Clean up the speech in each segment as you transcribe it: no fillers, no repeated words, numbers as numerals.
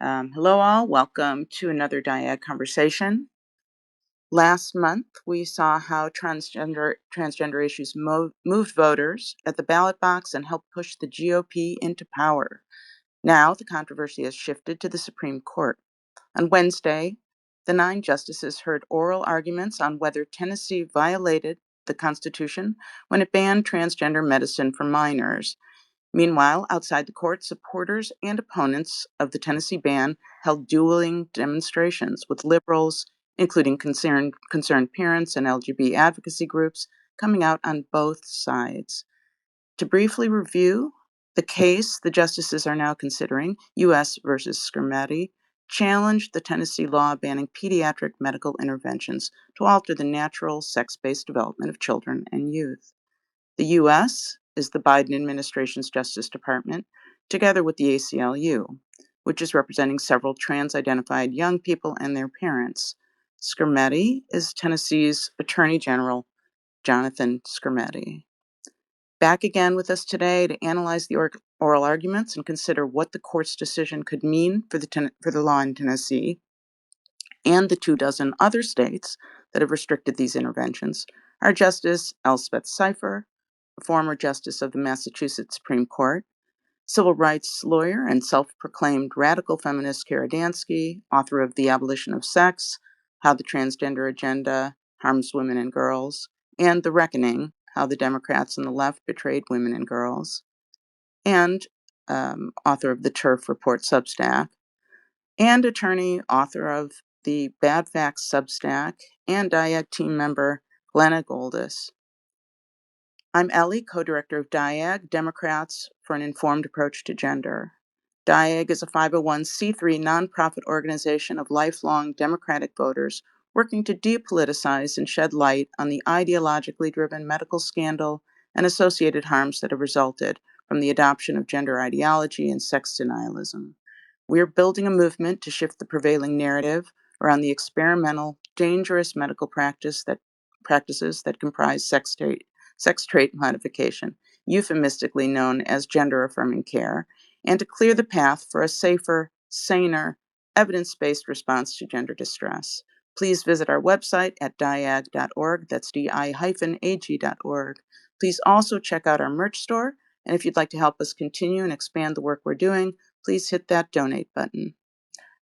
Hello all, welcome to another Diag conversation. Last month, we saw how transgender issues moved voters at the ballot box and helped push the GOP into power. Now, the controversy has shifted to the Supreme Court. On Wednesday, the 9 justices heard oral arguments on whether Tennessee violated the Constitution when it banned transgender medicine for minors. Meanwhile, outside the court, supporters and opponents of the Tennessee ban held dueling demonstrations with liberals, including concerned parents and LGBT advocacy groups, coming out on both sides. To briefly review the case the justices are now considering, U.S. versus Skrmetti, challenged the Tennessee law banning pediatric medical interventions to alter the natural sex-based development of children and youth. The U.S. is the Biden administration's Justice Department, together with the ACLU, which is representing several trans-identified young people and their parents. Skrmetti is Tennessee's Attorney General, Jonathan Skrmetti. Back again with us today to analyze the oral arguments and consider what the court's decision could mean for the law in Tennessee and the 24 other states that have restricted these interventions are Justice Elspeth Cypher, a former justice of the Massachusetts Supreme Court, civil rights lawyer and self-proclaimed radical feminist Kara Dansky, author of The Abolition of Sex, How the Transgender Agenda Harms Women and Girls, and The Reckoning, How the Democrats and the Left Betrayed Women and Girls, and author of the Turf Report Substack, and attorney, author of the Bad Facts Substack, and Diag team member Glenna Goldis. I'm Ellie, co-director of Diag, Democrats for an Informed Approach to Gender. Diag is a 501c3 nonprofit organization of lifelong Democratic voters working to depoliticize and shed light on the ideologically driven medical scandal and associated harms that have resulted from the adoption of gender ideology and sex denialism. We are building a movement to shift the prevailing narrative around the experimental, dangerous medical practices that comprise sex trait modification, euphemistically known as gender-affirming care, and to clear the path for a safer, saner, evidence-based response to gender distress. Please visit our website at diag.org, that's di-ag.org. Please also check out our merch store, and if you'd like to help us continue and expand the work we're doing, please hit that donate button.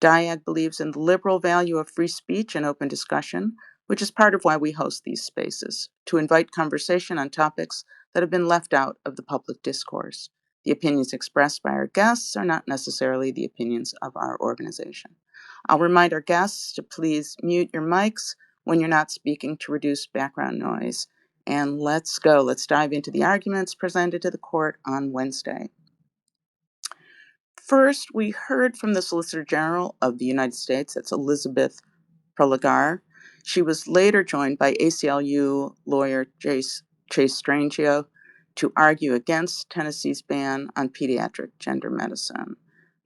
Diag believes in the liberal value of free speech and open discussion, which is part of why we host these spaces, to invite conversation on topics that have been left out of the public discourse. The opinions expressed by our guests are not necessarily the opinions of our organization. I'll remind our guests to please mute your mics when you're not speaking to reduce background noise. And let's go. Let's dive into the arguments presented to the court on Wednesday. First, we heard from the Solicitor General of the United States, that's Elizabeth Proligar. She was later joined by ACLU lawyer Chase Strangio to argue against Tennessee's ban on pediatric gender medicine.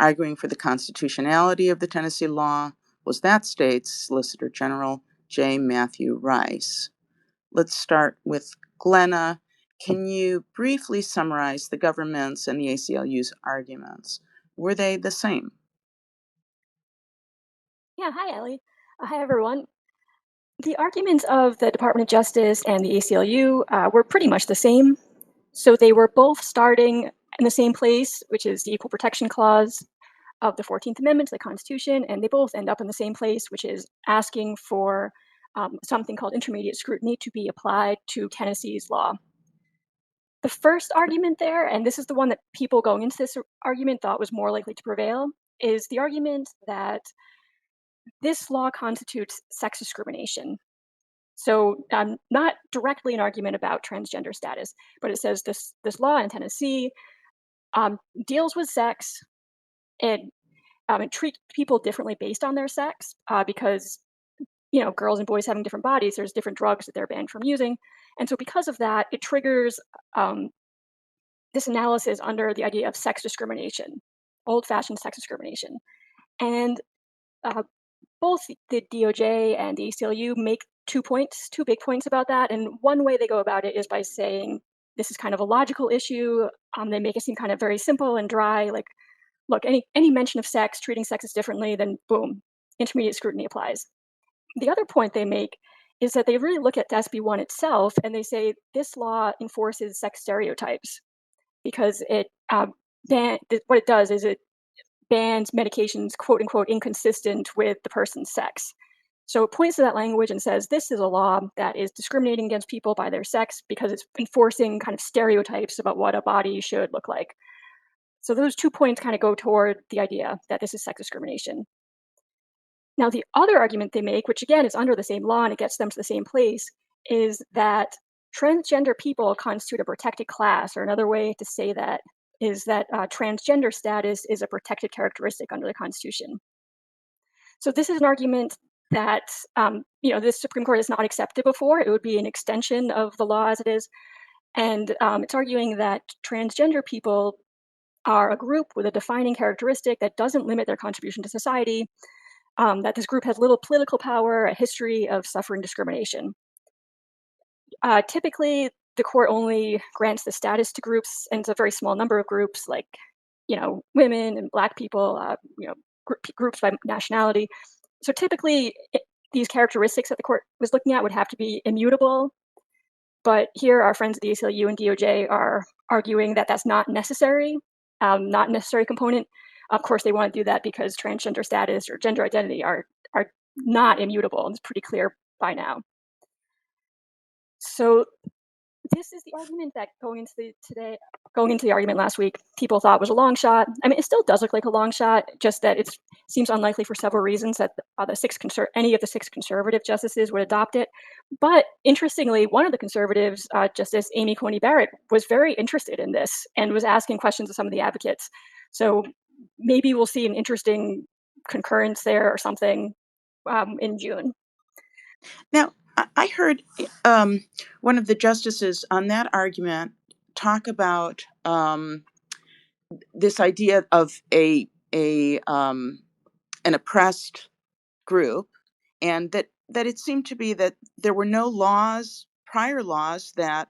Arguing for the constitutionality of the Tennessee law was that state's Solicitor General J. Matthew Rice. Let's start with Glenna. Can you briefly summarize the government's and the ACLU's arguments? Were they the same? Yeah, hi, Ellie. Hi, everyone. The arguments of the Department of Justice and the ACLU were pretty much the same. So they were both starting in the same place, which is the Equal Protection Clause of the 14th Amendment to the Constitution, and they both end up in the same place, which is asking for something called intermediate scrutiny to be applied to Tennessee's law. The first argument there, and this is the one that people going into this argument thought was more likely to prevail, is the argument that this law constitutes sex discrimination. So not directly an argument about transgender status, but it says this law in Tennessee deals with sex and it treats people differently based on their sex because, you know, girls and boys having different bodies, there's different drugs that they're banned from using. And so because of that, it triggers this analysis under the idea of sex discrimination, old-fashioned sex discrimination. And both the DOJ and the ACLU make two big points about that. And one way they go about it is by saying this is kind of a logical issue. They make it seem kind of very simple and dry, like look, any mention of sex, treating sexes differently, then boom, intermediate scrutiny applies. The other point they make is that they really look at SB 1 itself and they say this law enforces sex stereotypes because what it does is it bans medications, quote unquote, inconsistent with the person's sex. So it points to that language and says this is a law that is discriminating against people by their sex because it's enforcing kind of stereotypes about what a body should look like. So those 2 points kind of go toward the idea that this is sex discrimination. Now, the other argument they make, which again is under the same law and it gets them to the same place, is that transgender people constitute a protected class, or another way to say that is that transgender status is a protected characteristic under the Constitution. So this is an argument that the Supreme Court has not accepted before. It would be an extension of the law as it is, and it's arguing that transgender people are a group with a defining characteristic that doesn't limit their contribution to society, that this group has little political power, a history of suffering discrimination. Typically, the court only grants the status to groups, and it's a very small number of groups, like women and Black people, groups by nationality. So typically, these characteristics that the court was looking at would have to be immutable. But here, our friends at the ACLU and DOJ are arguing that that's not necessary, not a necessary component. Of course, they want to do that because transgender status or gender identity are not immutable, and it's pretty clear by now. So this is the argument that going into the argument last week, people thought was a long shot. I mean, it still does look like a long shot, just that it seems unlikely for several reasons that any of the 6 conservative justices would adopt it. But interestingly, one of the conservatives, Justice Amy Coney Barrett, was very interested in this and was asking questions of some of the advocates. So maybe we'll see an interesting concurrence there or something in June. Now, I heard one of the justices on that argument talk about this idea of an oppressed group, and that it seemed to be that there were no prior laws that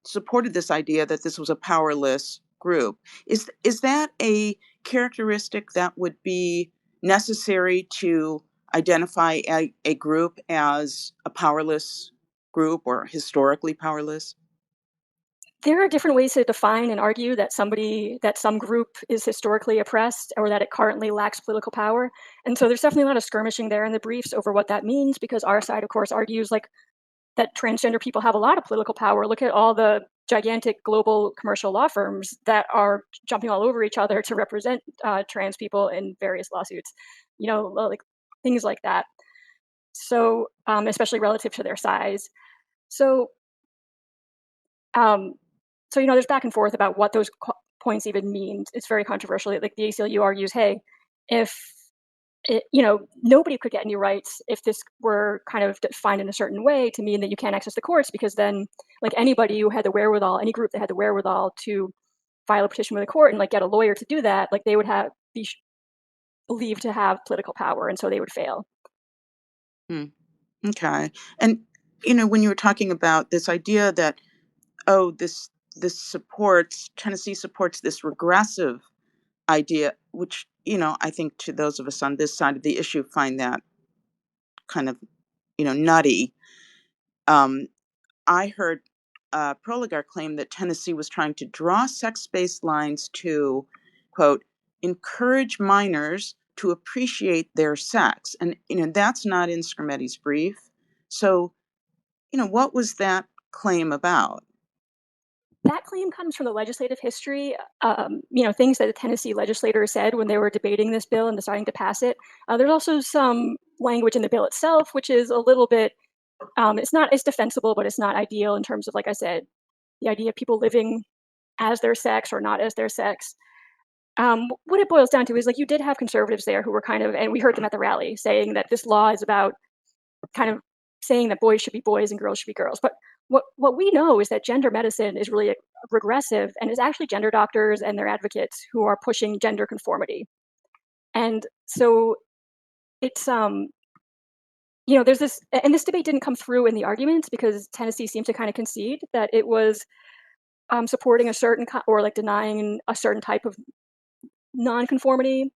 supported this idea that this was a powerless group. Is that a characteristic that would be necessary to identify a group as a powerless group or historically powerless? There are different ways to define and argue that some group is historically oppressed or that it currently lacks political power. And so there's definitely a lot of skirmishing there in the briefs over what that means, because our side, of course, argues like that transgender people have a lot of political power. Look at all the gigantic global commercial law firms that are jumping all over each other to represent trans people in various lawsuits, like things like that. So, especially relative to their size. So, there's back and forth about what those points even mean. It's very controversial. Like the ACLU argues, hey, if nobody could get any rights if this were kind of defined in a certain way to mean that you can't access the courts, because then like anybody who had the wherewithal, any group that had the wherewithal to file a petition with the court and like get a lawyer to do that, like they would be believed to have political power, and so they would fail. Okay. And when you were talking about this idea that Tennessee supports this regressive idea, which I think to those of us on this side of the issue find that kind of nutty. I heard Proligar claim that Tennessee was trying to draw sex-based lines to, quote, encourage minors to appreciate their sex. And, that's not in Skrmetti's brief. So, what was that claim about? That claim comes from the legislative history, things that the Tennessee legislators said when they were debating this bill and deciding to pass it. There's also some language in the bill itself, which is a little bit, it's defensible, but it's not ideal in terms of, like I said, the idea of people living as their sex or not as their sex. What it boils down to is like you did have conservatives there who were kind of, and we heard them at the rally saying that this law is about kind of saying that boys should be boys and girls should be girls. But what we know is that gender medicine is really regressive, and it's actually gender doctors and their advocates who are pushing gender conformity. And so it's there's this, and this debate didn't come through in the arguments because Tennessee seemed to kind of concede that it was supporting a certain or like denying a certain type of nonconformity,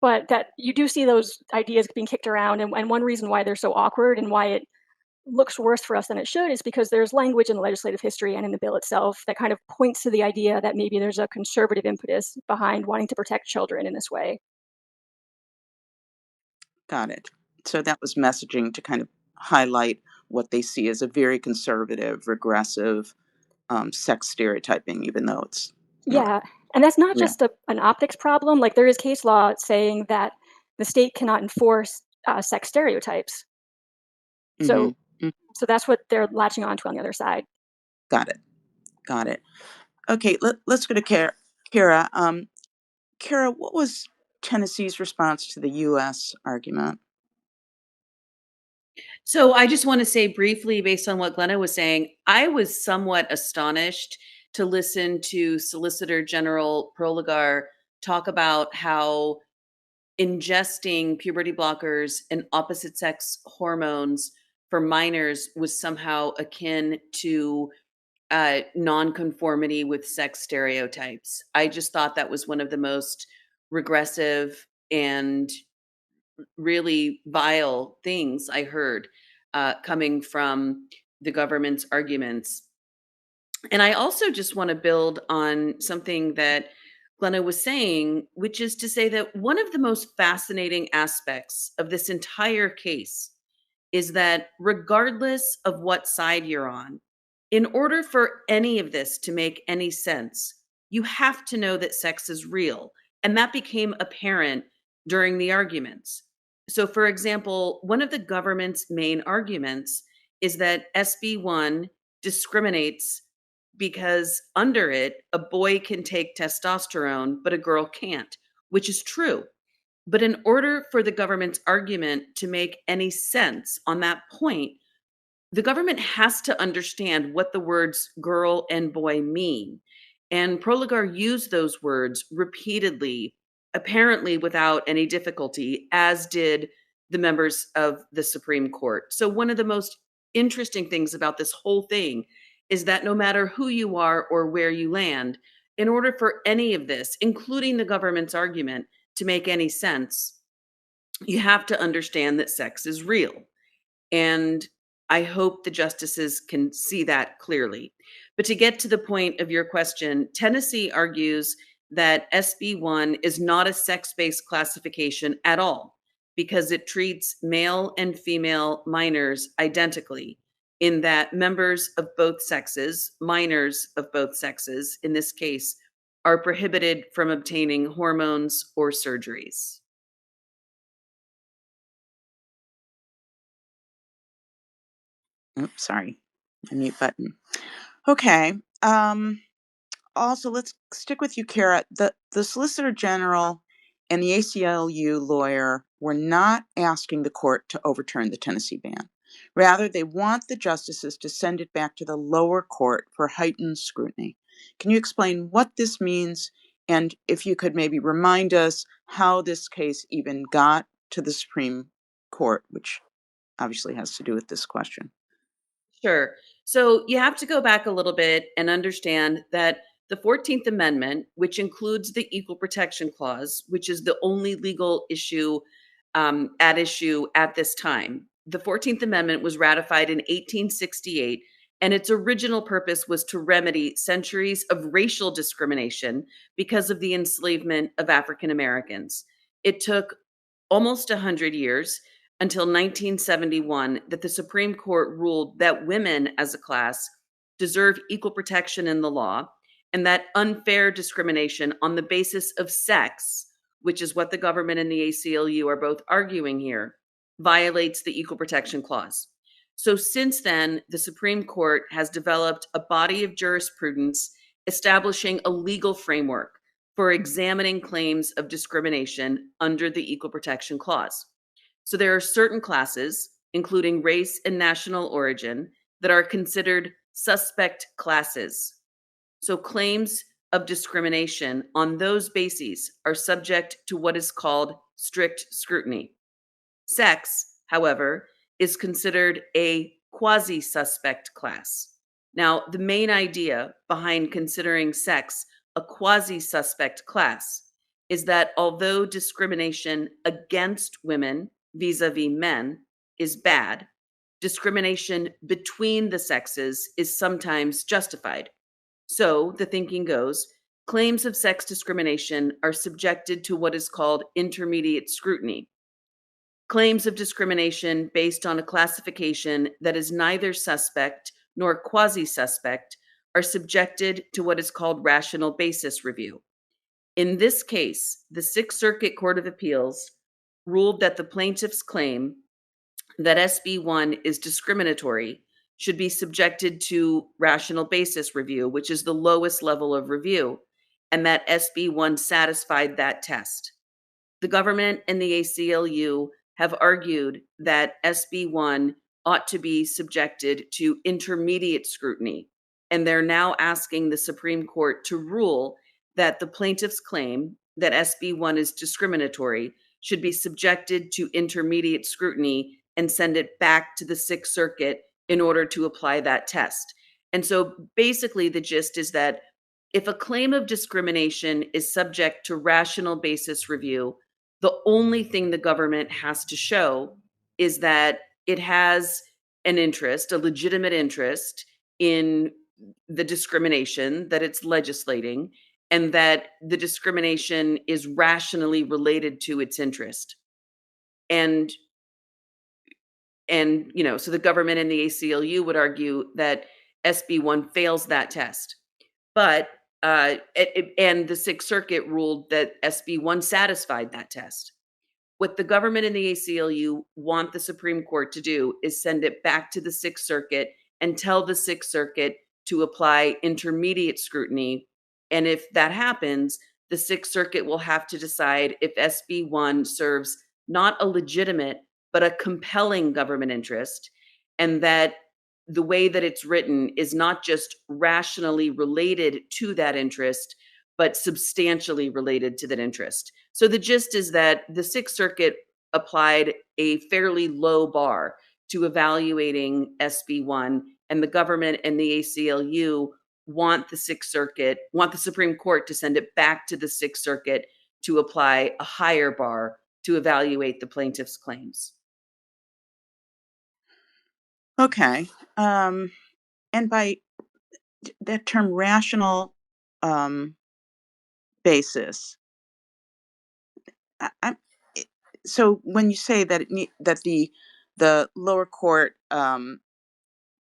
but that you do see those ideas being kicked around. And one reason why they're so awkward and why it looks worse for us than it should is because there's language in the legislative history and in the bill itself that kind of points to the idea that maybe there's a conservative impetus behind wanting to protect children in this way. Got it. So that was messaging to kind of highlight what they see as a very conservative, regressive sex stereotyping, even though it's okay. Yeah, and that's not Yeah. just an optics problem. Like there is case law saying that the state cannot enforce sex stereotypes. Mm-hmm. So, so that's what they're latching onto on the other side. Got it. Got it. Okay, let's go to Kara. Kara, what was Tennessee's response to the U.S. argument? So I just want to say briefly, based on what Glenna was saying, I was somewhat astonished to listen to Solicitor General Proligar talk about how ingesting puberty blockers and opposite sex hormones for minors was somehow akin to nonconformity with sex stereotypes. I just thought that was one of the most regressive and really vile things I heard coming from the government's arguments. And I also just want to build on something that Glenna was saying, which is to say that one of the most fascinating aspects of this entire case is that regardless of what side you're on, in order for any of this to make any sense, you have to know that sex is real. And that became apparent during the arguments. So, for example, one of the government's main arguments is that SB1 discriminates because under it, a boy can take testosterone, but a girl can't, which is true. But in order for the government's argument to make any sense on that point, the government has to understand what the words girl and boy mean. And Proligar used those words repeatedly, apparently without any difficulty, as did the members of the Supreme Court. So, one of the most interesting things about this whole thing is that no matter who you are or where you land, in order for any of this, including the government's argument, to make any sense, you have to understand that sex is real. And I hope the justices can see that clearly. But to get to the point of your question, Tennessee argues that SB1 is not a sex based classification at all because it treats male and female minors identically, in that members of both sexes, minors of both sexes in this case, are prohibited from obtaining hormones or surgeries. Oops, sorry, my mute button. Okay. Also, let's stick with you, Kara. The Solicitor General and the ACLU lawyer were not asking the court to overturn the Tennessee ban. Rather, they want the justices to send it back to the lower court for heightened scrutiny. Can you explain what this means? And if you could maybe remind us how this case even got to the Supreme Court, which obviously has to do with this question. Sure. So you have to go back a little bit and understand that the 14th Amendment, which includes the Equal Protection Clause, which is the only legal issue at issue at this time, the 14th Amendment was ratified in 1868, and its original purpose was to remedy centuries of racial discrimination because of the enslavement of African Americans. It took almost 100 years until 1971 that the Supreme Court ruled that women as a class deserve equal protection in the law, and that unfair discrimination on the basis of sex, which is what the government and the ACLU are both arguing here, violates the Equal Protection Clause. So since then, the Supreme Court has developed a body of jurisprudence establishing a legal framework for examining claims of discrimination under the Equal Protection Clause. So there are certain classes, including race and national origin, that are considered suspect classes. So claims of discrimination on those bases are subject to what is called strict scrutiny. Sex, however, is considered a quasi suspect class. Now, the main idea behind considering sex a quasi-suspect class is that although discrimination against women vis-a-vis men is bad, discrimination between the sexes is sometimes justified. So the thinking goes, claims of sex discrimination are subjected to what is called intermediate scrutiny. Claims of discrimination based on a classification that is neither suspect nor quasi suspect are subjected to what is called rational basis review. In this case, the Sixth Circuit Court of Appeals ruled that the plaintiff's claim that SB1 is discriminatory should be subjected to rational basis review, which is the lowest level of review, and that SB1 satisfied that test. The government and the ACLU have argued that SB1 ought to be subjected to intermediate scrutiny, and they're now asking the Supreme Court to rule that the plaintiff's claim that SB1 is discriminatory should be subjected to intermediate scrutiny and send it back to the Sixth Circuit in order to apply that test. And so basically, the gist is that if a claim of discrimination is subject to rational basis review, the only thing the government has to show is that it has an interest, a legitimate interest in the discrimination that it's legislating, and that the discrimination is rationally related to its interest. And so the government and the ACLU would argue that SB1 fails that test. But and the Sixth Circuit ruled that SB1 satisfied that test. What the government and the ACLU want the Supreme Court to do is send it back to the Sixth Circuit and tell the Sixth Circuit to apply intermediate scrutiny. And if that happens, the Sixth Circuit will have to decide if SB1 serves not a legitimate, but a compelling government interest, and that the way that it's written is not just rationally related to that interest, but substantially related to that interest. So the gist is that the Sixth Circuit applied a fairly low bar to evaluating SB1, and the government and the ACLU want the Supreme Court to send it back to the Sixth Circuit to apply a higher bar to evaluate the plaintiff's claims. Okay. And by that term rational basis, so when you say that that the lower court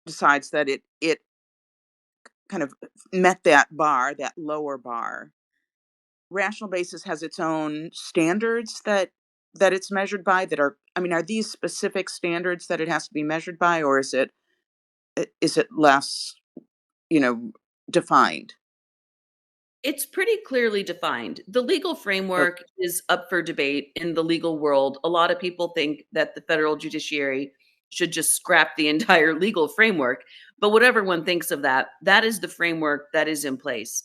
decides that it kind of met that bar, that lower bar, rational basis has its own standards that it's measured by, that are, I mean, are these specific standards that it has to be measured by, or is it less, defined? It's pretty clearly defined. The legal Oh, framework is up for debate in the legal world. A lot of people think that the federal judiciary should just scrap the entire legal framework. But whatever one thinks of that, that is the framework that is in place.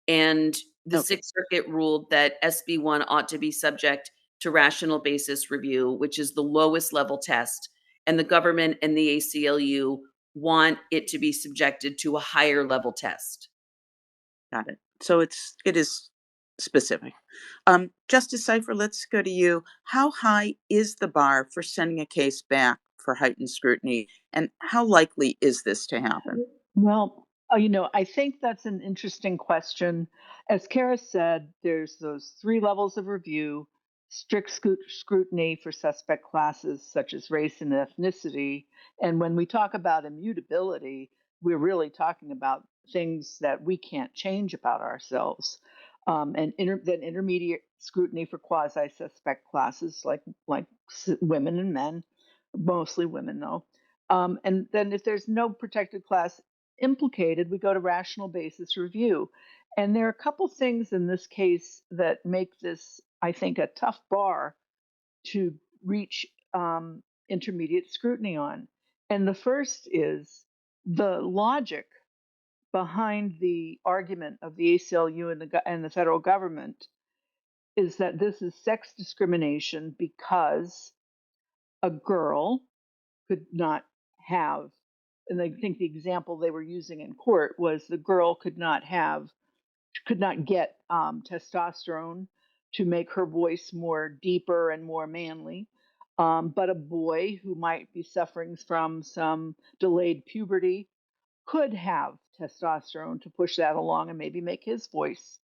And the okay, Sixth Circuit ruled that SB1 ought to be subject to rational basis review, which is the lowest level test. And the government and the ACLU want it to be subjected to a higher level test. got it. So it is specific. Justice Cypher, let's go to you. How high is the bar for sending a case back for heightened scrutiny, and how likely is this to happen? Well, I think that's an interesting question. As Kara said, there's those 3 levels of review: strict scrutiny for suspect classes such as race and ethnicity. And when we talk about immutability, we're really talking about things that we can't change about ourselves. And then intermediate scrutiny for quasi-suspect classes like women and men, mostly women though. And then if there's no protected class implicated, we go to rational basis review. And there are a couple things in this case that make this, I think, a tough bar to reach intermediate scrutiny on. And the first is the logic behind the argument of the ACLU and the federal government is that this is sex discrimination because a girl could not have, and I think the example they were using in court was the girl could not have could not get testosterone to make her voice more deeper and more manly. But a boy who might be suffering from some delayed puberty could have testosterone to push that along and maybe make his voice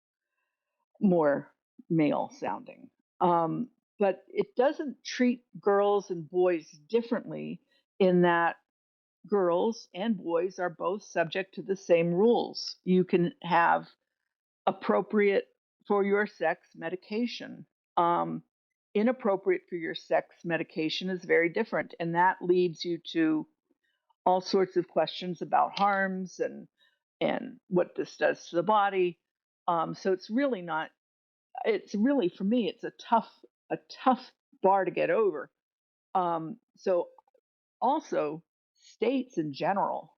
more male sounding. But it doesn't treat girls and boys differently in that girls and boys are both subject to the same rules. You can have appropriate for your sex medication. Inappropriate for your sex medication is very different, and that leads you to all sorts of questions about harms and what this does to the body. So it's really not. It's really, for me, it's a tough bar to get over. So also, states in general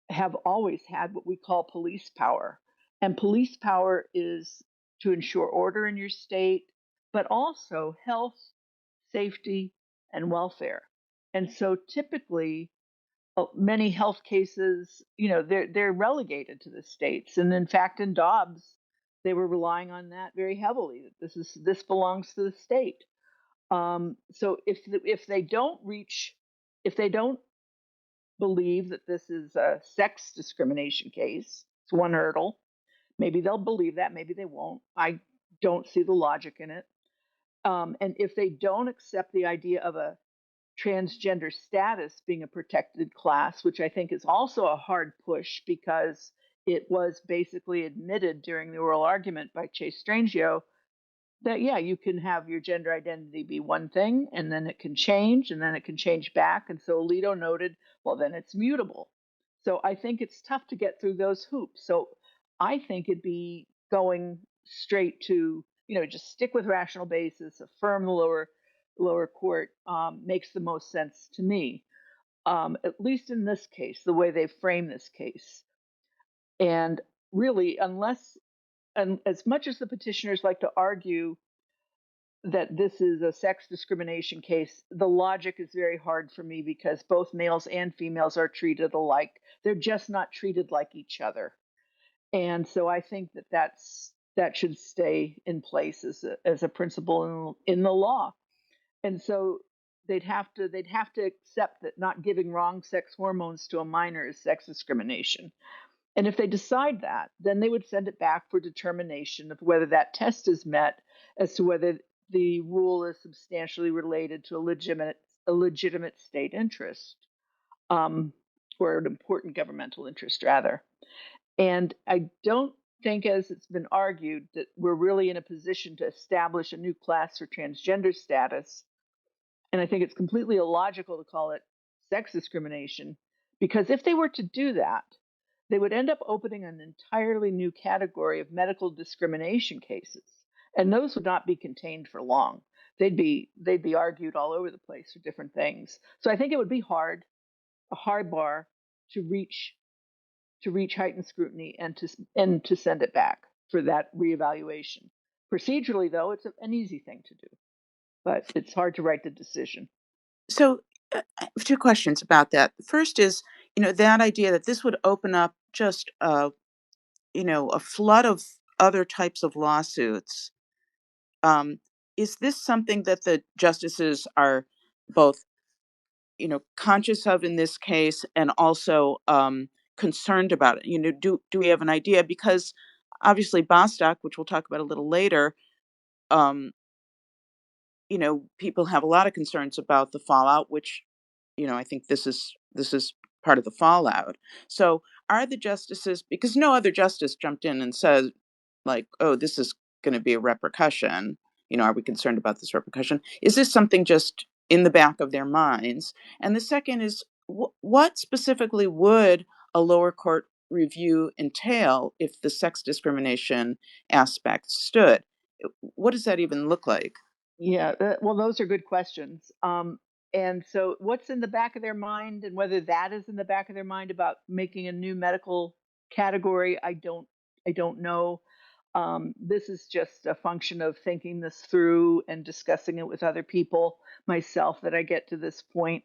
have always had what we call police power. And police power is to ensure order in your state, but also health, safety, and welfare. And so typically, many health cases, they're relegated to the states. And in fact, in Dobbs, they were relying on that very heavily. That this belongs to the state. So if they don't believe that this is a sex discrimination case, it's one hurdle. Maybe they'll believe that, maybe they won't. I don't see the logic in it. And if they don't accept the idea of a transgender status being a protected class, which I think is also a hard push because it was basically admitted during the oral argument by Chase Strangio that, yeah, you can have your gender identity be one thing and then it can change and then it can change back. And so Alito noted, well, then it's mutable. So I think it's tough to get through those hoops. So I think it'd be going straight to, just stick with rational basis, affirm the lower court makes the most sense to me, at least in this case, the way they frame this case. And really, and as much as the petitioners like to argue that this is a sex discrimination case, the logic is very hard for me because both males and females are treated alike. They're just not treated like each other. And so I think that should stay in place as a principle in the law. And so they'd have to accept that not giving wrong sex hormones to a minor is sex discrimination. And if they decide that, then they would send it back for determination of whether that test is met as to whether the rule is substantially related to a legitimate state interest, or an important governmental interest, rather. And I don't think, as it's been argued, that we're really in a position to establish a new class for transgender status. And I think it's completely illogical to call it sex discrimination, because if they were to do that, they would end up opening an entirely new category of medical discrimination cases. And those would not be contained for long. They'd be argued all over the place for different things. So I think it would be a hard bar to reach heightened scrutiny and to send it back for that reevaluation. Procedurally, though, it's an easy thing to do, but it's hard to write the decision. So, I have two questions about that. The first is, that idea that this would open up just a flood of other types of lawsuits. Is this something that the justices are both, conscious of in this case and also concerned about it? Do we have an idea? Because obviously Bostock, which we'll talk about a little later, people have a lot of concerns about the fallout, which, I think this is part of the fallout. So are the justices, because no other justice jumped in and said, like, oh, this is going to be a repercussion. Are we concerned about this repercussion? Is this something just in the back of their minds? And the second is, what specifically would a lower court review entail if the sex discrimination aspect stood? What does that even look like? Yeah, well, those are good questions. And so what's in the back of their mind, and whether that is in the back of their mind about making a new medical category, I don't know. This is just a function of thinking this through and discussing it with other people myself that I get to this point.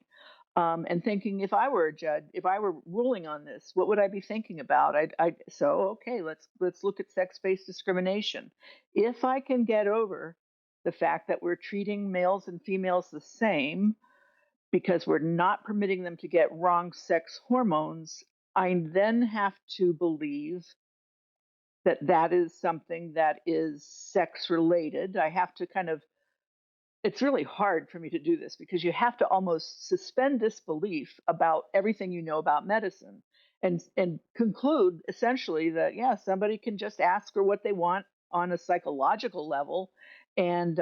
and thinking, if I were a judge, if I were ruling on this, what would I be thinking about? Okay, let's look at sex-based discrimination. If I can get over the fact that we're treating males and females the same because we're not permitting them to get wrong sex hormones, I then have to believe that that is something that is sex related. I have to kind of, it's really hard for me to do this because you have to almost suspend disbelief about everything you know about medicine and conclude essentially that, yeah, somebody can just ask for what they want on a psychological level. And,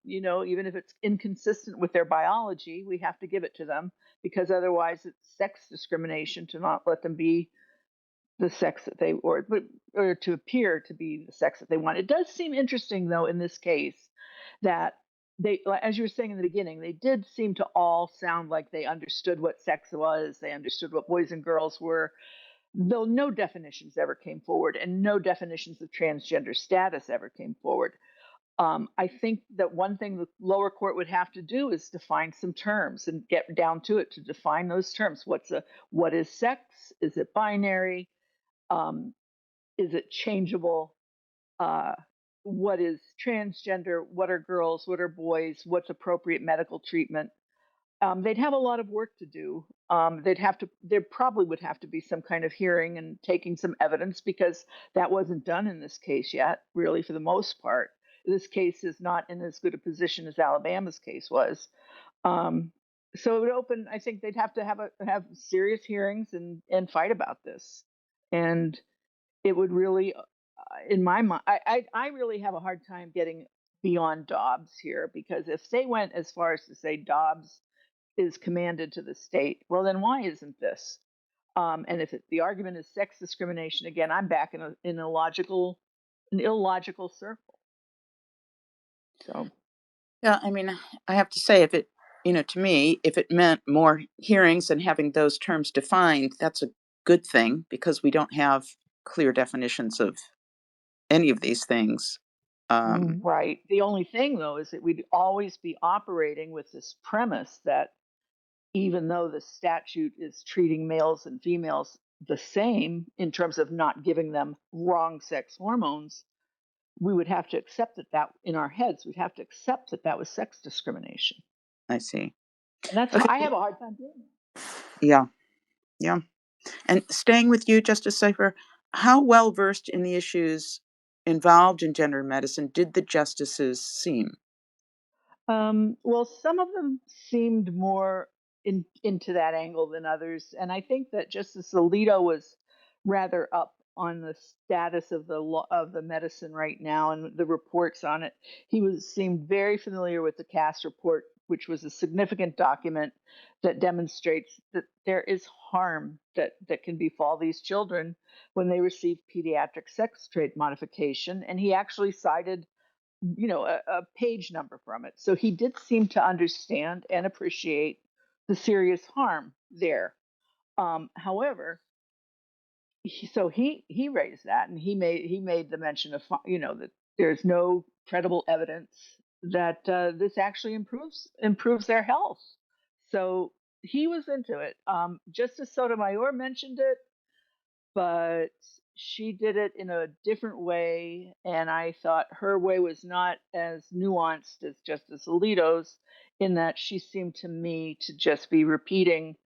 even if it's inconsistent with their biology, we have to give it to them because otherwise it's sex discrimination to not let them be the sex that they or to appear to be the sex that they want. It does seem interesting though in this case that they, as you were saying in the beginning, they did seem to all sound like they understood what sex was, they understood what boys and girls were, though no definitions ever came forward and no definitions of transgender status ever came forward. I think that one thing the lower court would have to do is define some terms and get down to it to define those terms. What is sex? Is it binary? Is it changeable? What is transgender? What are girls? What are boys? What's appropriate medical treatment? They'd have a lot of work to do. There probably would have to be some kind of hearing and taking some evidence because that wasn't done in this case yet, really, for the most part. This case is not in as good a position as Alabama's case was. So it would open, I think they'd have to have serious hearings and fight about this. And it would really, in my mind, I really have a hard time getting beyond Dobbs here because if they went as far as to say Dobbs is commanded to the state, well, then why isn't this? And if the argument is sex discrimination, again, I'm back in an illogical circle. So, Yeah, I mean, I have to say, if it, to me, if it meant more hearings and having those terms defined, that's a good thing because we don't have clear definitions of any of these things. Right. The only thing, though, is that we'd always be operating with this premise that even though the statute is treating males and females the same in terms of not giving them wrong sex hormones, we would have to accept that in our heads, we'd have to accept that that was sex discrimination. I see. And that's Okay. I have a hard time doing that. Yeah. And staying with you, Justice Cypher, how well versed in the issues involved in gender medicine did the justices seem? Well, some of them seemed more into that angle than others, and I think that Justice Alito was rather up on the status of the medicine right now and the reports on it. Seemed very familiar with the Cass report, which was a significant document that demonstrates that there is harm that can befall these children when they receive pediatric sex trait modification, and he actually cited a page number from it. So he did seem to understand and appreciate the serious harm there. However, he raised that, and he made the mention of that there's no credible evidence that this actually improves their health. So he was into it. Justice Sotomayor mentioned it, but she did it in a different way, and I thought her way was not as nuanced as Justice Alito's, in that she seemed to me to just be repeating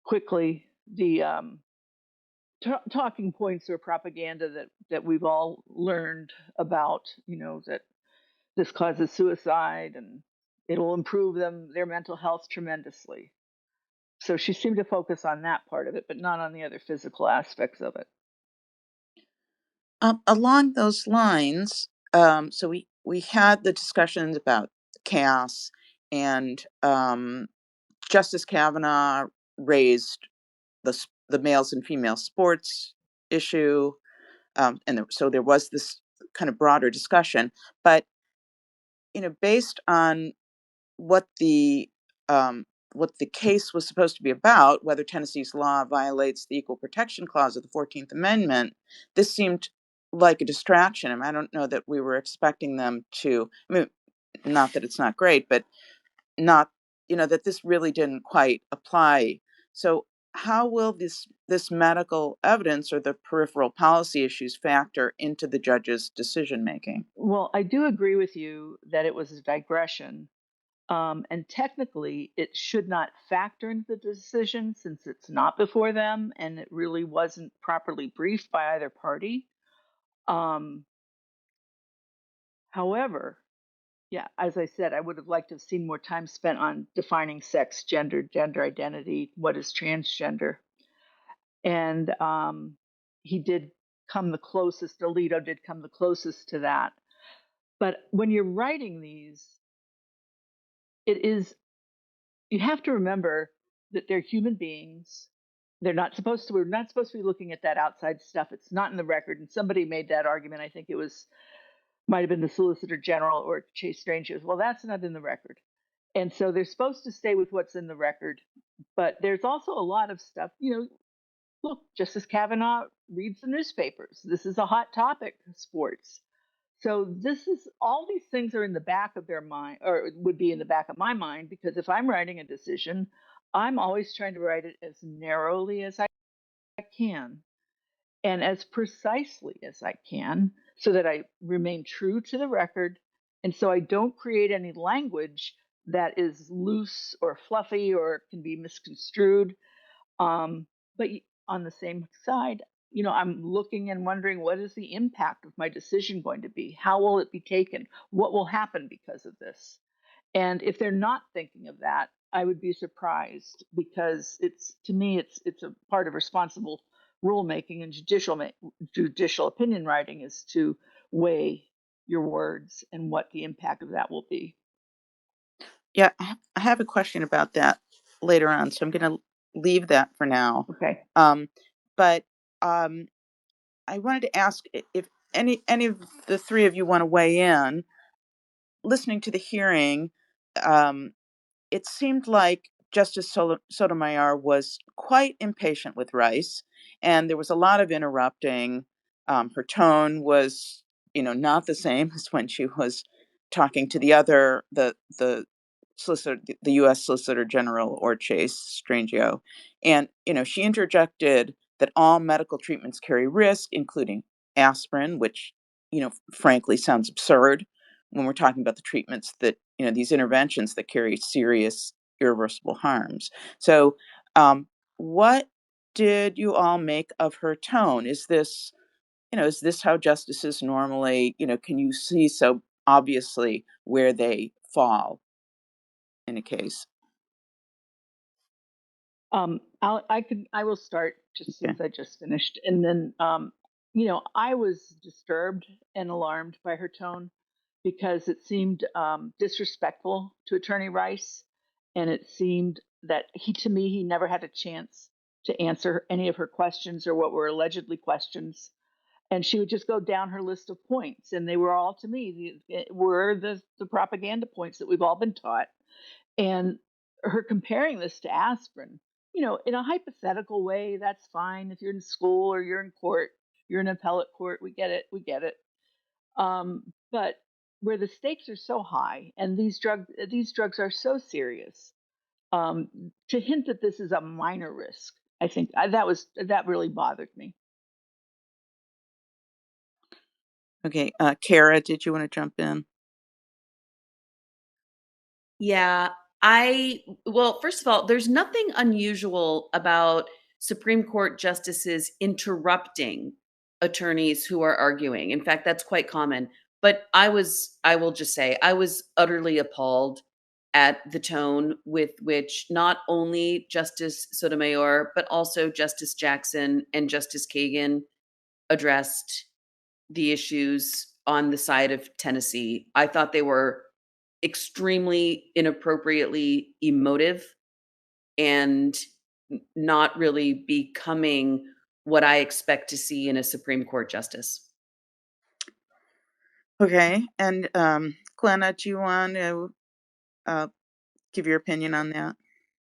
quickly the talking points or propaganda that we've all learned about, that this causes suicide and it'll improve their mental health tremendously. So she seemed to focus on that part of it, but not on the other physical aspects of it. Along those lines, so we had the discussions about Cass, and Justice Kavanaugh raised the males and female sports issue, so there was this kind of broader discussion. But based on what the case was supposed to be about, whether Tennessee's law violates the Equal Protection Clause of the 14th Amendment, this seemed like a distraction. I don't know that we were expecting them to, not that it's not great, but not that this really didn't quite apply. So how will this medical evidence or the peripheral policy issues factor into the judge's decision making? Well, I do agree with you that it was a digression. And technically, it should not factor into the decision since it's not before them and it really wasn't properly briefed by either party. However, yeah, as I said, I would have liked to have seen more time spent on defining sex, gender, gender identity, what is transgender. And he did come the closest, Alito did come the closest to that. But when you're writing these, you have to remember that they're human beings. We're not supposed to be looking at that outside stuff. It's not in the record. And somebody made that argument. I think might have been the Solicitor General or Chase Strange. Well, that's not in the record. And so they're supposed to stay with what's in the record. But there's also a lot of stuff, look, Justice Kavanaugh reads the newspapers. This is a hot topic, sports. So all these things are in the back of their mind, or would be in the back of my mind, because if I'm writing a decision, I'm always trying to write it as narrowly as I can and as precisely as I can so that I remain true to the record. And so I don't create any language that is loose or fluffy or can be misconstrued. But on the same side, I'm looking and wondering, what is the impact of my decision going to be? How will it be taken? What will happen because of this? And if they're not thinking of that, I would be surprised, because to me, it's a part of responsible rulemaking and judicial opinion writing is to weigh your words and what the impact of that will be. Yeah, I have a question about that later on, so I'm going to leave that for now. Okay. But I wanted to ask if any of the three of you want to weigh in. Listening to the hearing, it seemed like Justice Sotomayor was quite impatient with Rice, and there was a lot of interrupting. Her tone was, not the same as when she was talking to the solicitor, the U.S. Solicitor General, or Chase Strangio, and she interjected that all medical treatments carry risk, including aspirin, which frankly sounds absurd when we're talking about the treatments that these interventions that carry serious irreversible harms. So, what did you all make of her tone? Is this how justices normally, can you see so obviously where they fall in a case? I will start just since I just finished. And then, I was disturbed and alarmed by her tone because it seemed disrespectful to Attorney Rice. And it seemed that he never had a chance to answer any of her questions or what were allegedly questions. And she would just go down her list of points. And they were all, to me, were the propaganda points that we've all been taught. And her comparing this to aspirin, in a hypothetical way, that's fine. If you're in school or you're in court, you're in appellate court, we get it. But where the stakes are so high and these drugs are so serious, to hint that this is a minor risk, I think that really bothered me. Okay, Kara, did you want to jump in? Yeah, well, first of all, there's nothing unusual about Supreme Court justices interrupting attorneys who are arguing. In fact, that's quite common. But I will just say, I was utterly appalled at the tone with which not only Justice Sotomayor, but also Justice Jackson and Justice Kagan addressed the issues on the side of Tennessee. I thought they were extremely inappropriately emotive and not really becoming what I expect to see in a Supreme Court justice. Okay, and Glenna, do you want to give your opinion on that?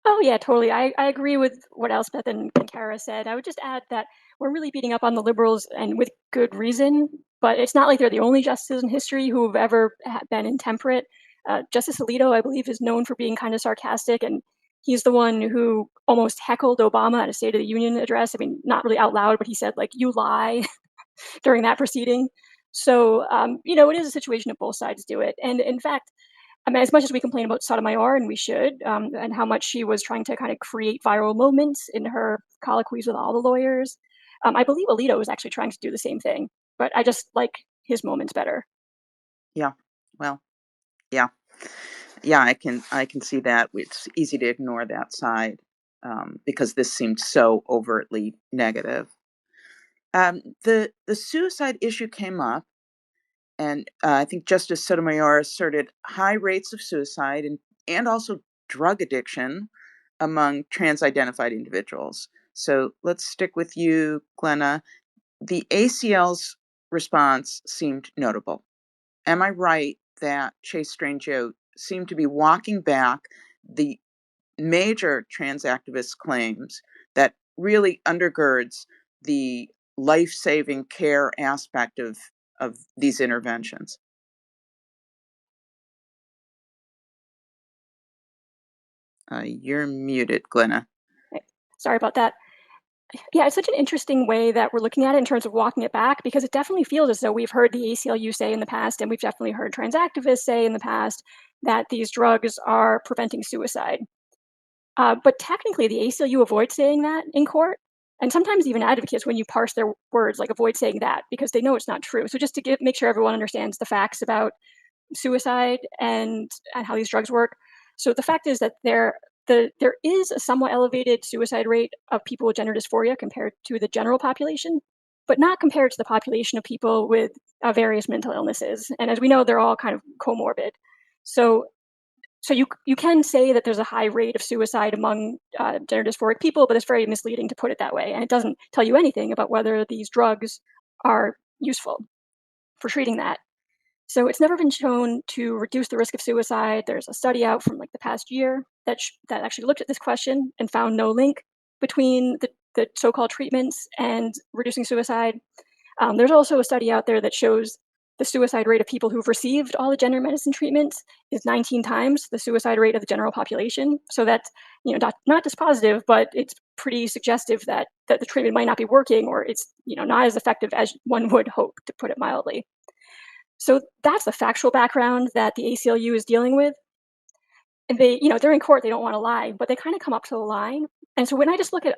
Oh, yeah, totally. I agree with what Elspeth and Kara said. I would just add that we're really beating up on the liberals, and with good reason, but it's not like they're the only justices in history who have ever been intemperate. Justice Alito, I believe, is known for being kind of sarcastic, and he's the one who almost heckled Obama at a State of the Union address. I mean, not really out loud, but he said, like, "You lie," during that proceeding. So, it is a situation that both sides do it. And in fact, I mean, as much as we complain about Sotomayor, and we should, and how much she was trying to kind of create viral moments in her colloquies with all the lawyers, I believe Alito was actually trying to do the same thing. But I just like his moments better. Yeah. Well, yeah. Yeah, I can see that. It's easy to ignore that side because this seemed so overtly negative. The suicide issue came up, and I think Justice Sotomayor asserted high rates of suicide and also drug addiction among trans-identified individuals. So let's stick with you, Glenna. The ACL's response seemed notable. Am I right that Chase Strangio seemed to be walking back the major trans activist claims that really undergirds the life-saving care aspect of these interventions? You're muted, Glenna. Sorry about that. Yeah, it's such an interesting way that we're looking at it in terms of walking it back, because it definitely feels as though we've heard the ACLU say in the past, and we've definitely heard trans activists say in the past, that these drugs are preventing suicide. But technically, the ACLU avoids saying that in court. And sometimes even advocates, when you parse their words, like avoid saying that because they know it's not true. So just to make sure everyone understands the facts about suicide and how these drugs work. So the fact is that there is a somewhat elevated suicide rate of people with gender dysphoria compared to the general population, but not compared to the population of people with various mental illnesses. And as we know, they're all kind of comorbid. So you can say that there's a high rate of suicide among gender dysphoric people, but it's very misleading to put it that way. And it doesn't tell you anything about whether these drugs are useful for treating that. So it's never been shown to reduce the risk of suicide. There's a study out from like the past year that actually looked at this question and found no link between the so-called treatments and reducing suicide. There's also a study out there that shows the suicide rate of people who've received all the gender medicine treatments is 19 times the suicide rate of the general population. So that's not dispositive, but it's pretty suggestive that the treatment might not be working, or it's not as effective as one would hope, to put it mildly. So that's the factual background that the ACLU is dealing with. And they're in court, they don't want to lie, but they kind of come up to the line. And so when I just look at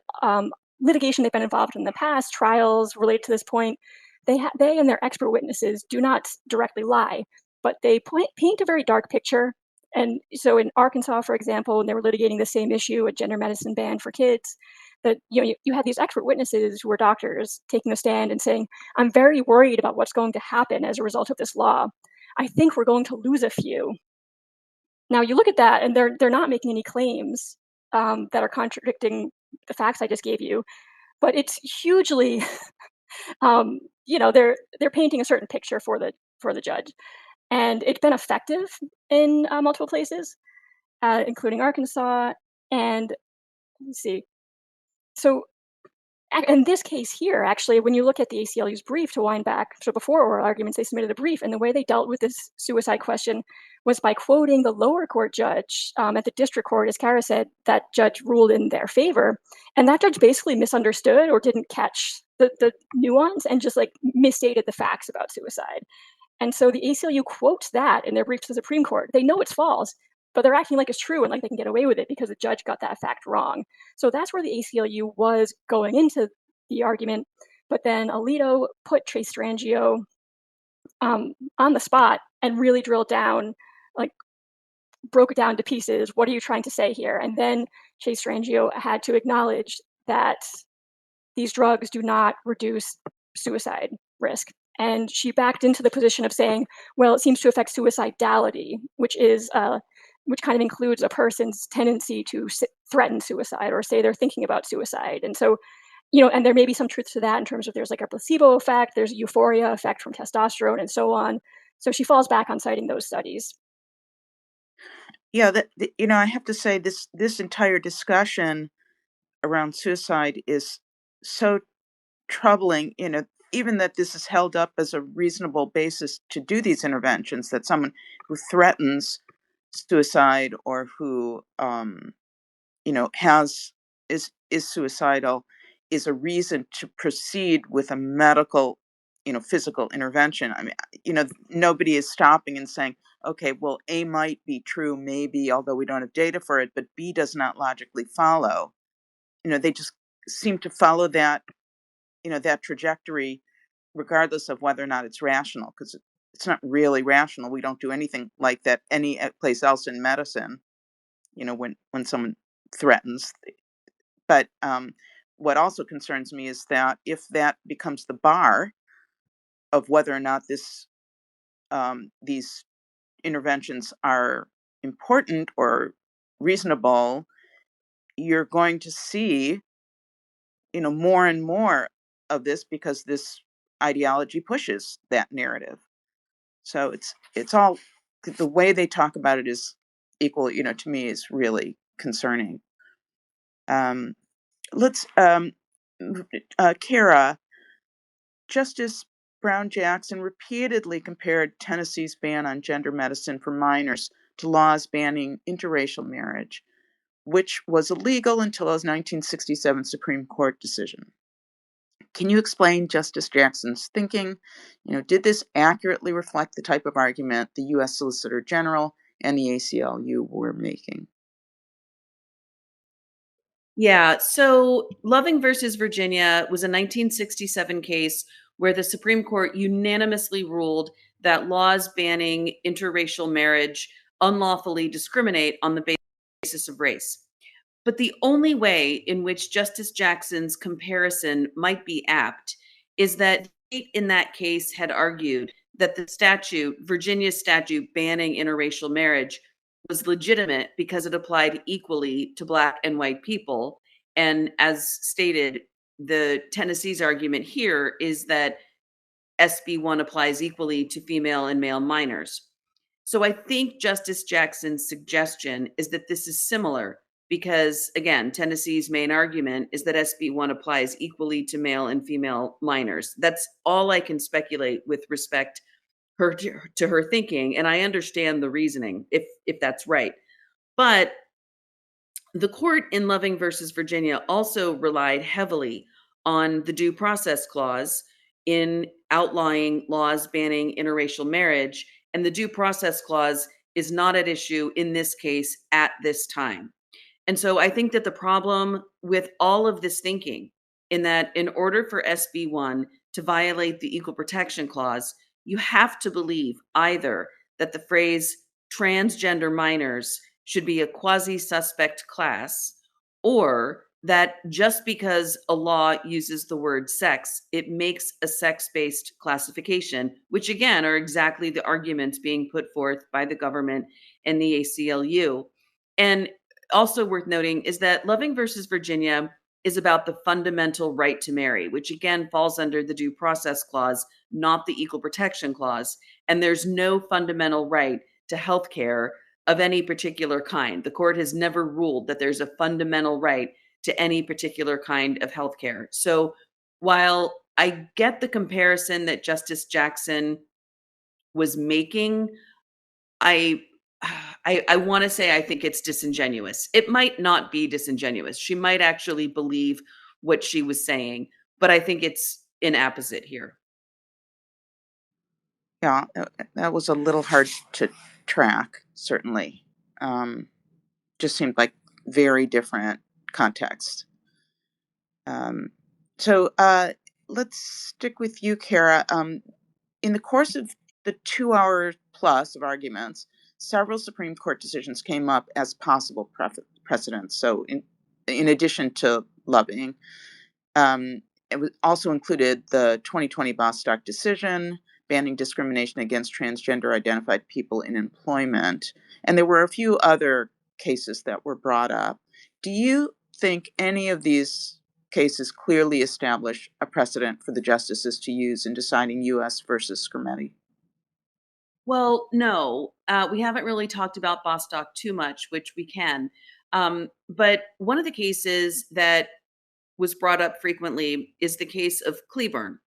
litigation they've been involved in the past, trials related to this point, they and their expert witnesses do not directly lie, but they paint a very dark picture. And so in Arkansas, for example, when they were litigating the same issue, a gender medicine ban for kids, that you had these expert witnesses who were doctors taking a stand and saying, "I'm very worried about what's going to happen as a result of this law. I think we're going to lose a few." Now you look at that, and they're not making any claims that are contradicting the facts I just gave you, but it's hugely, they're painting a certain picture for the judge, and it's been effective in multiple places, including Arkansas. And let's see, so in this case here, actually, when you look at the ACLU's brief, to wind back, so before oral arguments, they submitted a brief, and the way they dealt with this suicide question was by quoting the lower court judge at the district court. As Kara said, that judge ruled in their favor, and that judge basically misunderstood or didn't catch the nuance and just like misstated the facts about suicide. And so the ACLU quotes that in their brief to the Supreme Court. They know it's false, but they're acting like it's true and like they can get away with it because the judge got that fact wrong. So that's where the ACLU was going into the argument. But then Alito put Chase Strangio on the spot and really drilled down, like broke it down to pieces. What are you trying to say here? And then Chase Strangio had to acknowledge that these drugs do not reduce suicide risk. And she backed into the position of saying, well, it seems to affect suicidality, which kind of includes a person's tendency to threaten suicide or say they're thinking about suicide. And so, and there may be some truth to that in terms of there's like a placebo effect, there's a euphoria effect from testosterone and so on. So she falls back on citing those studies. Yeah, I have to say this entire discussion around suicide is so troubling, even that this is held up as a reasonable basis to do these interventions, that someone who threatens suicide or who is suicidal is a reason to proceed with a medical, physical intervention. I mean, nobody is stopping and saying, okay, well, A might be true, maybe, although we don't have data for it, but B does not logically follow. They just seem to follow that, that trajectory, regardless of whether or not it's rational, because it's not really rational. We don't do anything like that any place else in medicine, when someone threatens. But what also concerns me is that if that becomes the bar of whether or not these interventions are important or reasonable, you're going to see, more and more of this because this ideology pushes that narrative. So it's all the way they talk about it is equal, to me is really concerning. Let's Kara, Justice Brown Jackson repeatedly compared Tennessee's ban on gender medicine for minors to laws banning interracial marriage, which was illegal until a 1967 Supreme Court decision. Can you explain Justice Jackson's thinking? Did this accurately reflect the type of argument the U.S. Solicitor General and the ACLU were making? Yeah, so Loving versus Virginia was a 1967 case where the Supreme Court unanimously ruled that laws banning interracial marriage unlawfully discriminate on the basis of race. But the only way in which Justice Jackson's comparison might be apt is that the state in that case had argued that the statute, Virginia's statute banning interracial marriage, was legitimate because it applied equally to Black and white people. And as stated, the Tennessee's argument here is that SB 1 applies equally to female and male minors. So I think Justice Jackson's suggestion is that this is similar because, again, Tennessee's main argument is that SB 1 applies equally to male and female minors. That's all I can speculate with respect to her thinking, and I understand the reasoning if that's right. But the court in Loving versus Virginia also relied heavily on the due process clause in outlying laws banning interracial marriage, and the due process clause is not at issue in this case at this time. And so I think that the problem with all of this thinking, in that in order for SB 1 to violate the Equal Protection Clause, you have to believe either that the phrase transgender minors should be a quasi-suspect class, or that just because a law uses the word sex, it makes a sex-based classification, which again are exactly the arguments being put forth by the government and the ACLU. And also worth noting is that Loving versus Virginia is about the fundamental right to marry, which again falls under the Due Process Clause, not the Equal Protection Clause. And there's no fundamental right to health care of any particular kind. The court has never ruled that there's a fundamental right to any particular kind of health care. So while I get the comparison that Justice Jackson was making, I want to say I think it's disingenuous. It might not be disingenuous. She might actually believe what she was saying, but I think it's inapposite here. Yeah, that was a little hard to track, certainly. Just seemed like very different context. So let's stick with you, Kara. In the course of the 2 hour plus of arguments, several Supreme Court decisions came up as possible precedents. So in addition to Loving, it was also included the 2020 Bostock decision banning discrimination against transgender identified people in employment. And there were a few other cases that were brought up. Do you think any of these cases clearly establish a precedent for the justices to use in deciding U.S. versus Skrmetti? Well, no, we haven't really talked about Bostock too much, which we can. But one of the cases that was brought up frequently is the case of Cleburne.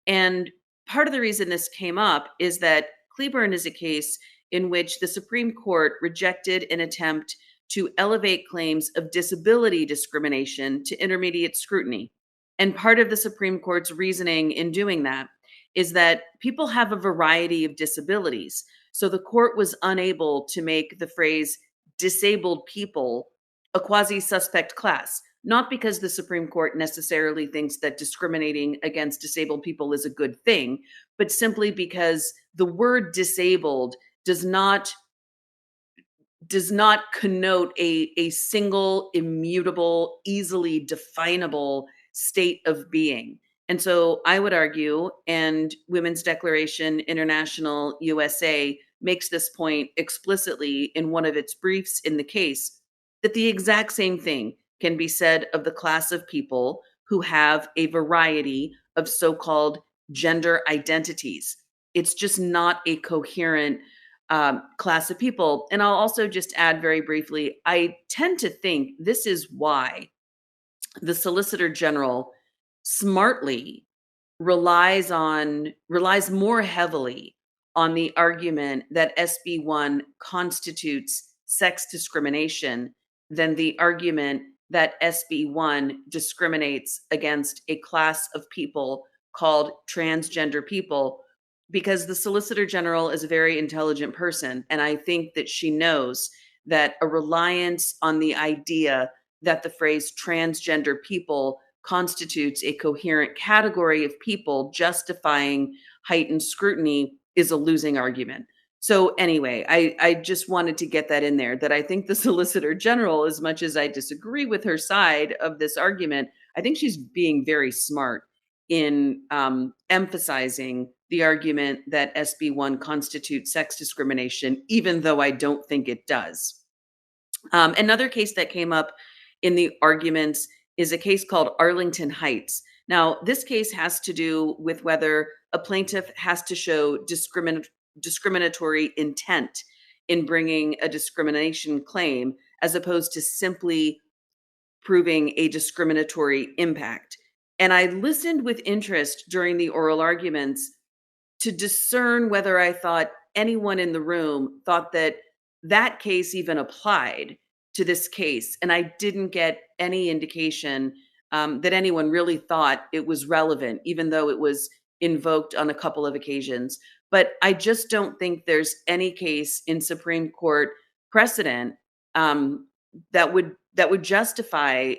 And part of the reason this came up is that Cleburne is a case in which the Supreme Court rejected an attempt to elevate claims of disability discrimination to intermediate scrutiny. And part of the Supreme Court's reasoning in doing that is that people have a variety of disabilities. So the court was unable to make the phrase disabled people a quasi-suspect class, not because the Supreme Court necessarily thinks that discriminating against disabled people is a good thing, but simply because the word disabled does not connote a single, immutable, easily definable state of being. And so I would argue, and Women's Declaration International USA makes this point explicitly in one of its briefs in the case, that the exact same thing can be said of the class of people who have a variety of so-called gender identities. It's just not a coherent class of people. And I'll also just add very briefly, I tend to think this is why the Solicitor General smartly relies more heavily on the argument that SB1 constitutes sex discrimination than the argument that SB1 discriminates against a class of people called transgender people, because the Solicitor General is a very intelligent person. And I think that she knows that a reliance on the idea that the phrase transgender people constitutes a coherent category of people justifying heightened scrutiny is a losing argument. So anyway, I just wanted to get that in there, that I think the Solicitor General, as much as I disagree with her side of this argument, I think she's being very smart in emphasizing the argument that SB1 constitutes sex discrimination, even though I don't think it does. Another case that came up in the arguments is a case called Arlington Heights. Now, this case has to do with whether a plaintiff has to show discriminatory intent in bringing a discrimination claim, as opposed to simply proving a discriminatory impact. And I listened with interest during the oral arguments to discern whether I thought anyone in the room thought that that case even applied to this case. And I didn't get any indication that anyone really thought it was relevant, even though it was invoked on a couple of occasions. But I just don't think there's any case in Supreme Court precedent that would justify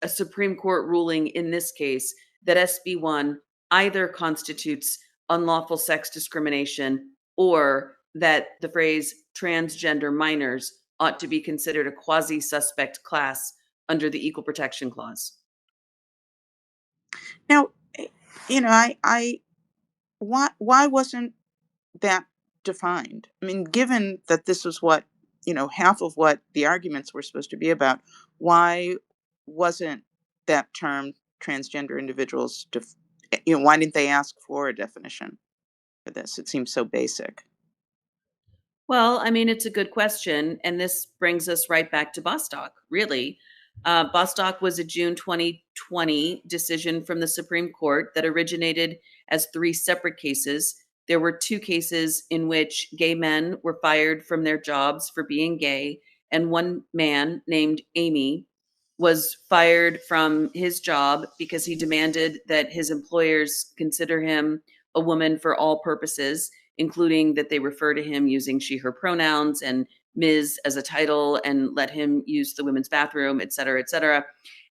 a Supreme Court ruling in this case that SB1 either constitutes unlawful sex discrimination or that the phrase transgender minors ought to be considered a quasi-suspect class under the Equal Protection Clause. Now, I why wasn't that defined? I mean, given that this was what, half of what the arguments were supposed to be about, why wasn't that term transgender individuals, why didn't they ask for a definition for this? It seems so basic. Well, I mean, it's a good question. And this brings us right back to Bostock, really. Bostock was a June 2020 decision from the Supreme Court that originated as 3 separate cases. There were 2 cases in which gay men were fired from their jobs for being gay, and one man named Amy was fired from his job because he demanded that his employers consider him a woman for all purposes, including that they refer to him using she, her pronouns and Ms. as a title and let him use the women's bathroom, et cetera, et cetera.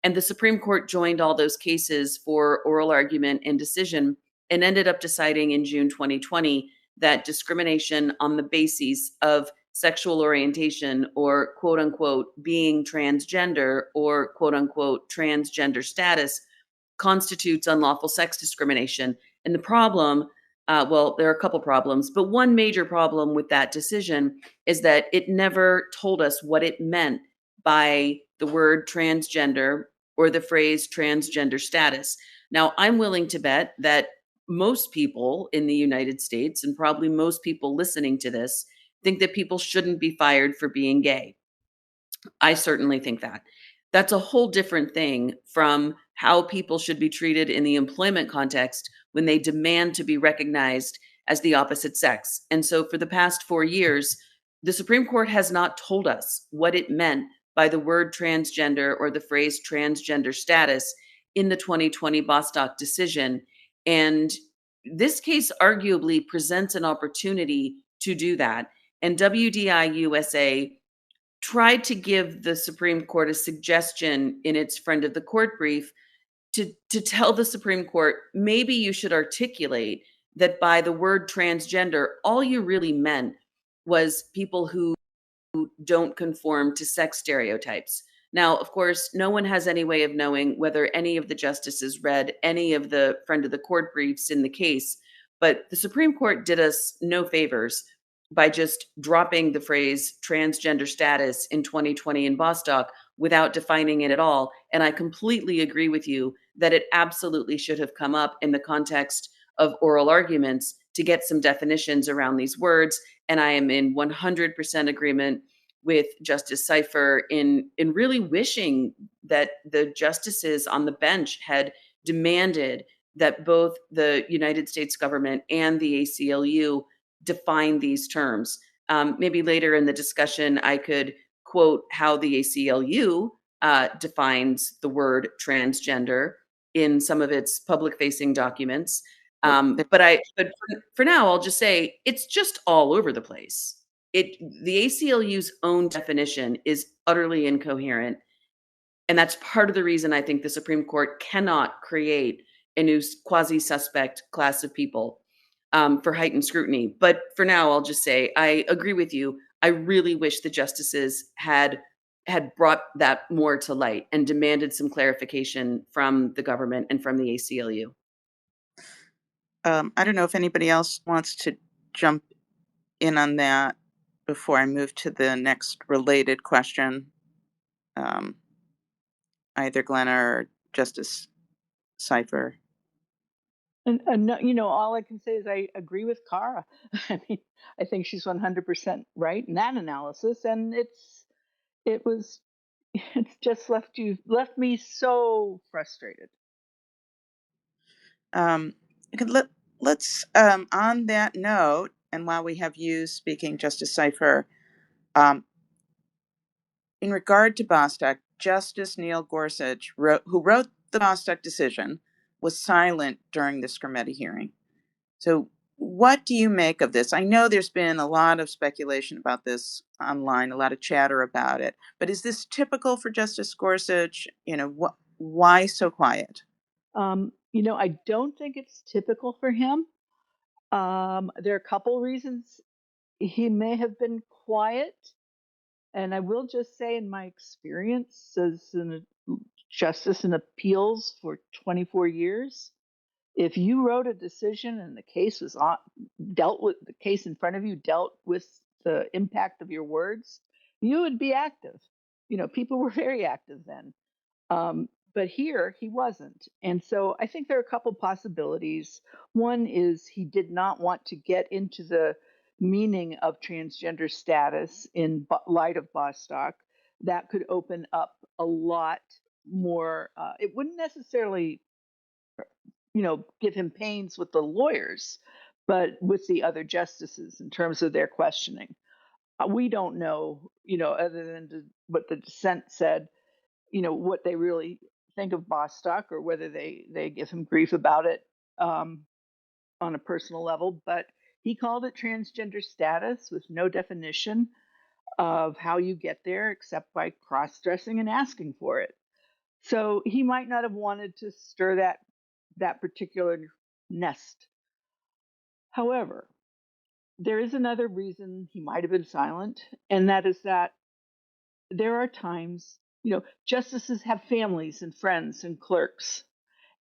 And the Supreme Court joined all those cases for oral argument and decision and ended up deciding in June 2020 that discrimination on the basis of sexual orientation or quote unquote being transgender or quote unquote transgender status constitutes unlawful sex discrimination. And the problem, well, there are a couple problems, but one major problem with that decision is that it never told us what it meant by the word transgender or the phrase transgender status. Now, I'm willing to bet that most people in the United States, and probably most people listening to this, think that people shouldn't be fired for being gay. I certainly think that. That's a whole different thing from how people should be treated in the employment context when they demand to be recognized as the opposite sex. And so for the past 4 years, the Supreme Court has not told us what it meant by the word transgender or the phrase transgender status in the 2020 Bostock decision. And this case arguably presents an opportunity to do that. And WDI USA tried to give the Supreme Court a suggestion in its friend of the court brief to tell the Supreme Court, maybe you should articulate that by the word transgender, all you really meant was people who don't conform to sex stereotypes. Now, of course, no one has any way of knowing whether any of the justices read any of the friend of the court briefs in the case, but the Supreme Court did us no favors by just dropping the phrase transgender status in 2020 in Bostock without defining it at all. And I completely agree with you that it absolutely should have come up in the context of oral arguments to get some definitions around these words. And I am in 100% agreement with Justice Cypher in really wishing that the justices on the bench had demanded that both the United States government and the ACLU define these terms. Maybe later in the discussion, I could quote how the ACLU defines the word transgender in some of its public-facing documents. But for now, I'll just say it's just all over the place. The ACLU's own definition is utterly incoherent, and that's part of the reason I think the Supreme Court cannot create a new quasi-suspect class of people for heightened scrutiny. But for now, I'll just say I agree with you. I really wish the justices had brought that more to light and demanded some clarification from the government and from the ACLU. I don't know if anybody else wants to jump in on that before I move to the next related question. Either Glenna or Justice Cypher. And all I can say is I agree with Cara. I mean, I think she's 100% right in that analysis, and it's just left me so frustrated. Let's on that note, and while we have you speaking, Justice Cypher, in regard to Bostock, Justice Neil Gorsuch, who wrote the Bostock decision, was silent during the Skrmetti hearing. So what do you make of this? I know there's been a lot of speculation about this online, a lot of chatter about it, but is this typical for Justice Gorsuch? Why so quiet? I don't think it's typical for him. There are a couple reasons he may have been quiet. And I will just say, in my experience as a justice in appeals for 24 years, if you wrote a decision and the case was the case in front of you dealt with the impact of your words, you would be active. People were very active then. But here he wasn't. And so I think there are a couple possibilities. One is he did not want to get into the meaning of transgender status in light of Bostock. That could open up a lot more. It wouldn't necessarily, give him pains with the lawyers, but with the other justices in terms of their questioning. We don't know, other than what the dissent said, what they really think of Bostock or whether they give him grief about it on a personal level. But he called it transgender status with no definition of how you get there except by cross-dressing and asking for it. So he might not have wanted to stir that particular nest. However, there is another reason he might have been silent, and that is that there are times, justices have families and friends and clerks,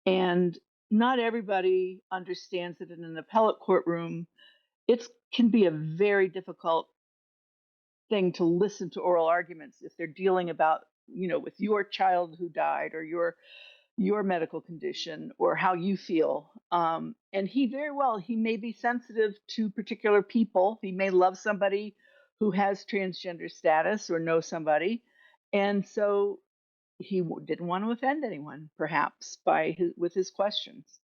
and not everybody understands that in an appellate courtroom, it can be a very difficult thing to listen to oral arguments if they're dealing about, with your child who died or your medical condition or how you feel. And he may be sensitive to particular people. He may love somebody who has transgender status or know somebody. And so he didn't want to offend anyone, perhaps, with his questions.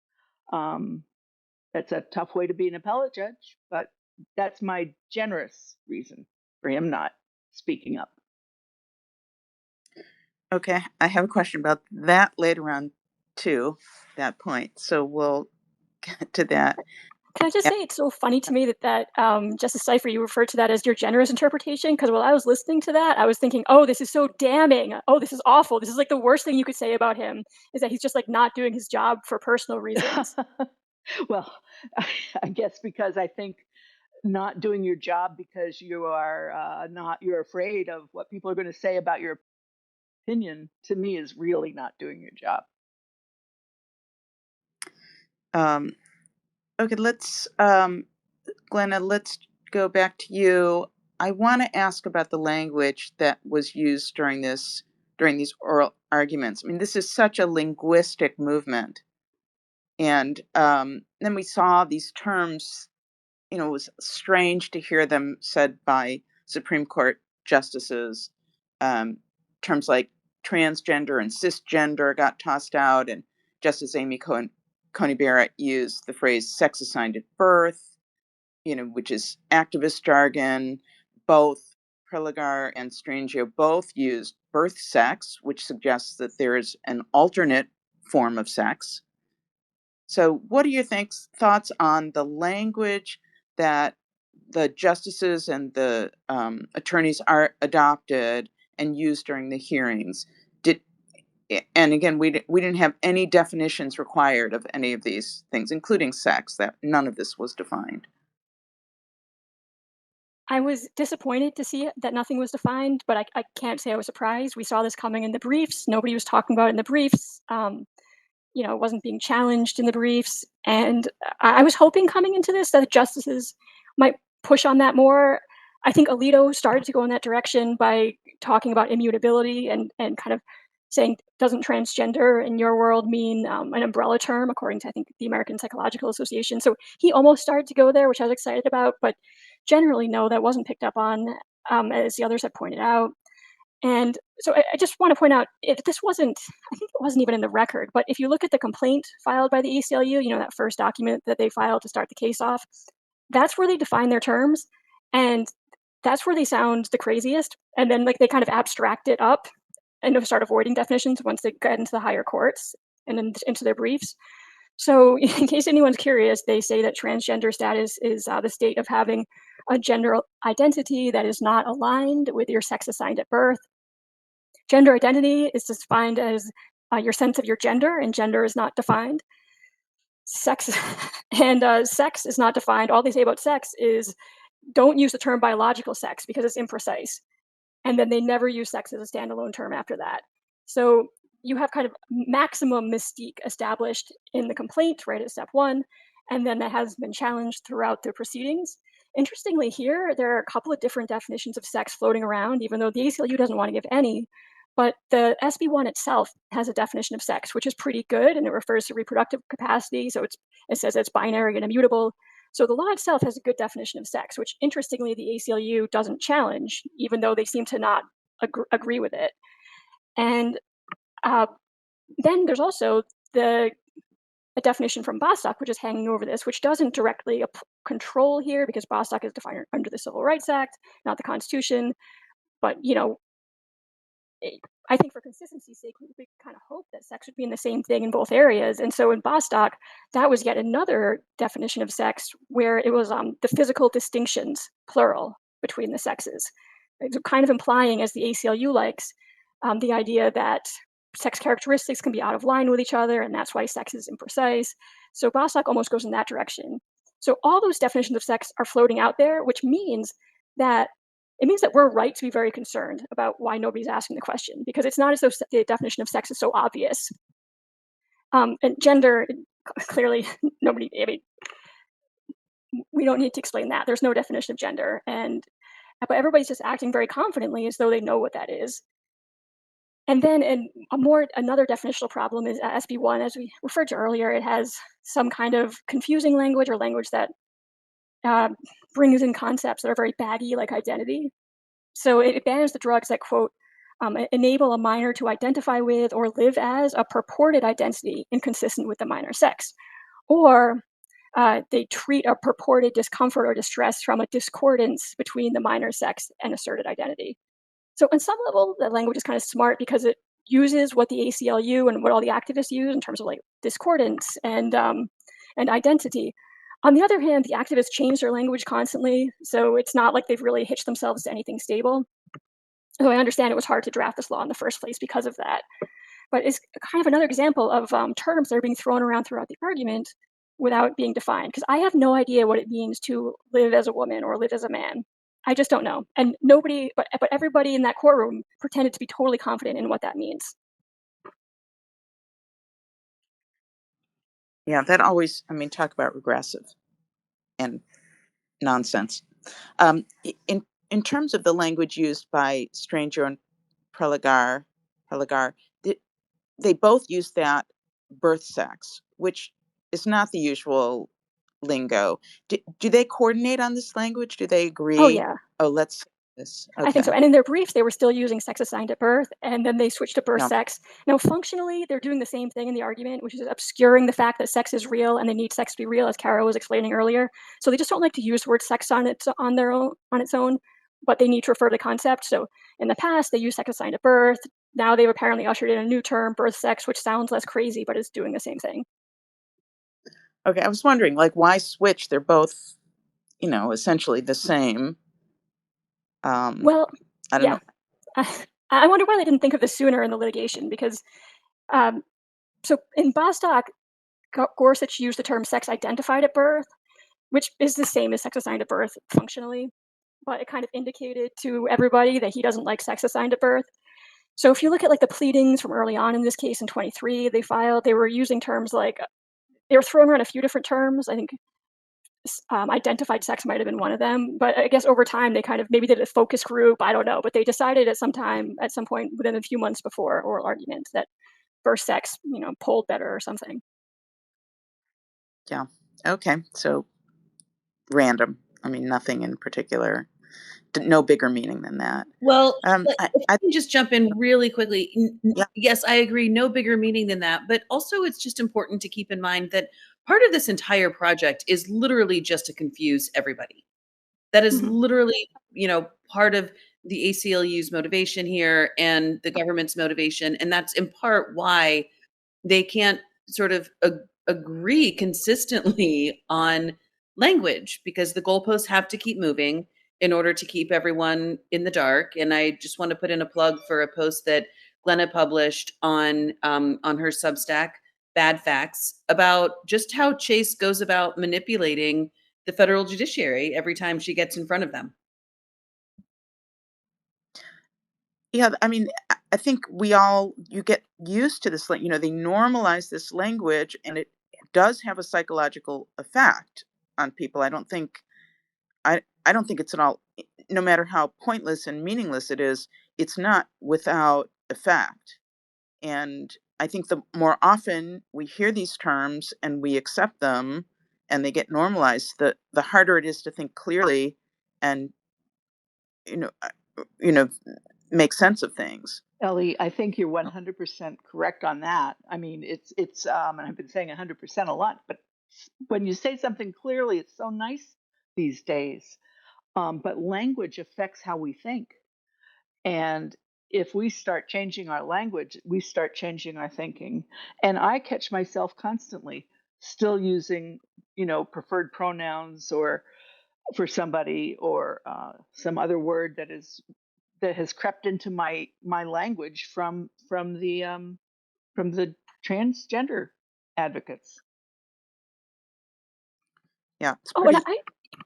That's a tough way to be an appellate judge, but that's my generous reason for him not speaking up. Okay, I have a question about that later on too, that point. So we'll get to that. Can I just say it's so funny to me that Justice Cypher, you referred to that as your generous interpretation? Because while I was listening to that, I was thinking, oh, this is so damning. Oh, this is awful. This is like the worst thing you could say about him, is that he's just like not doing his job for personal reasons. Well, I guess because I think not doing your job because you are you're afraid of what people are going to say about your opinion, to me, is really not doing your job. Okay, let's, Glenna, let's go back to you. I want to ask about the language that was used during these oral arguments. I mean, this is such a linguistic movement. And then we saw these terms, it was strange to hear them said by Supreme Court justices. Terms like transgender and cisgender got tossed out, and Justice Amy Coney Barrett used the phrase sex assigned at birth, which is activist jargon. Both Preligar and Strangio both used birth sex, which suggests that there is an alternate form of sex. So, what are your thoughts on the language that the justices and the attorneys are adopted and used during the hearings? And again, we didn't have any definitions required of any of these things, including sex. That none of this was defined. I was disappointed to see that nothing was defined, but I can't say I was surprised. We saw this coming in the briefs. Nobody was talking about it in the briefs. It wasn't being challenged in the briefs. And I was hoping coming into this that the justices might push on that more. I think Alito started to go in that direction by talking about immutability and kind of saying, doesn't transgender in your world mean an umbrella term, according to, I think, the American Psychological Association. So he almost started to go there, which I was excited about. But generally, no, that wasn't picked up on, as the others have pointed out. And so I just want to point out, I think it wasn't even in the record, but if you look at the complaint filed by the ACLU, that first document that they filed to start the case off, that's where they define their terms. And that's where they sound the craziest. And then they kind of abstract it up and start avoiding definitions once they get into the higher courts and then into their briefs. So in case anyone's curious, they say that transgender status is the state of having a gender identity that is not aligned with your sex assigned at birth. Gender identity is defined as your sense of your gender, and gender is not defined. Sex sex is not defined. All they say about sex is don't use the term biological sex because it's imprecise. And then they never use sex as a standalone term after that. So you have kind of maximum mystique established in the complaint right at step one, and then that has been challenged throughout the proceedings. Interestingly, here, there are a couple of different definitions of sex floating around, even though the ACLU doesn't want to give any. But the SB1 itself has a definition of sex, which is pretty good, and it refers to reproductive capacity. So it says it's binary and immutable. So the law itself has a good definition of sex, which interestingly the ACLU doesn't challenge, even though they seem to not agree with it. And then there's also a definition from Bostock, which is hanging over this, which doesn't directly control here because Bostock is defined under the Civil Rights Act, not the Constitution. But, I think for consistency's sake, we kind of hope that sex would be in the same thing in both areas. And so in Bostock, that was yet another definition of sex where it was the physical distinctions, plural, between the sexes. It's kind of implying, as the ACLU likes, the idea that sex characteristics can be out of line with each other, and that's why sex is imprecise. So Bostock almost goes in that direction. So all those definitions of sex are floating out there, which means that we're right to be very concerned about why nobody's asking the question, because it's not as though the definition of sex is so obvious. And gender, clearly, we don't need to explain that. There's no definition of gender, but everybody's just acting very confidently as though they know what that is. And then another definitional problem is SB1, as we referred to earlier. It has some kind of confusing language or language that brings in concepts that are very baggy, like identity. So it bans the drugs that, quote, enable a minor to identify with or live as a purported identity inconsistent with the minor's sex. Or they treat a purported discomfort or distress from a discordance between the minor's sex and asserted identity. So on some level, the language is kind of smart because it uses what the ACLU and what all the activists use in terms of like discordance and identity. On the other hand, the activists change their language constantly, so it's not like they've really hitched themselves to anything stable. So I understand it was hard to draft this law in the first place because of that. But it's kind of another example of terms that are being thrown around throughout the argument without being defined. Because I have no idea what it means to live as a woman or live as a man. I just don't know. And nobody, but everybody in that courtroom pretended to be totally confident in what that means. Yeah, that always, I mean, talk about regressive and nonsense. In terms of the language used by Stranger and Prelagar, they both use that birth sex, which is not the usual lingo. Do they coordinate on this language? Do they agree? Oh, yeah. Oh, let's this. Okay. I think so. And in their briefs, they were still using sex assigned at birth, and then they switched to birth Yeah. sex. Now, functionally, they're doing the same thing in the argument, which is obscuring the fact that sex is real and they need sex to be real, as Kara was explaining earlier. So they just don't like to use the word sex on its own, but they need to refer to the concept. So in the past, they used sex assigned at birth. Now they've apparently ushered in a new term, birth sex, which sounds less crazy, but is doing the same thing. Okay, I was wondering, like, why switch? They're both, essentially the same. Well, I don't know. I wonder why they didn't think of this sooner in the litigation, because so in Bostock, Gorsuch used the term sex identified at birth, which is the same as sex assigned at birth functionally, but it kind of indicated to everybody that he doesn't like sex assigned at birth. So if you look at like the pleadings from early on in this case in 23, they were using terms like, they were throwing around a few different terms. I think identified sex might have been one of them, but I guess over time they kind of maybe did a focus group, I don't know, but they decided at some point within a few months before oral argument that birth sex, polled better or something. Yeah. Okay. So random. I mean, nothing in particular. No bigger meaning than that. Well, I if I can just jump in really quickly. Yeah. Yes, I agree. No bigger meaning than that. But also, it's just important to keep in mind that part of this entire project is literally just to confuse everybody. That is literally, part of the ACLU's motivation here and the government's motivation. And that's in part why they can't sort of agree consistently on language, because the goalposts have to keep moving in order to keep everyone in the dark. And I just want to put in a plug for a post that Glenna published on her Substack, Bad Facts, about just how Chase goes about manipulating the federal judiciary every time she gets in front of them. Yeah, I mean, I think you get used to this, they normalize this language and it does have a psychological effect on people. I don't think it's at all, no matter how pointless and meaningless it is, it's not without effect. And I think the more often we hear these terms and we accept them and they get normalized, the harder it is to think clearly and, make sense of things. Ellie, I think you're 100% correct on that. I mean, it's and I've been saying 100% a lot, but when you say something clearly, it's so nice these days. But language affects how we think. And if we start changing our language, we start changing our thinking. And I catch myself constantly still using, preferred pronouns or for somebody, or some other word that has crept into my language from the transgender advocates. Yeah.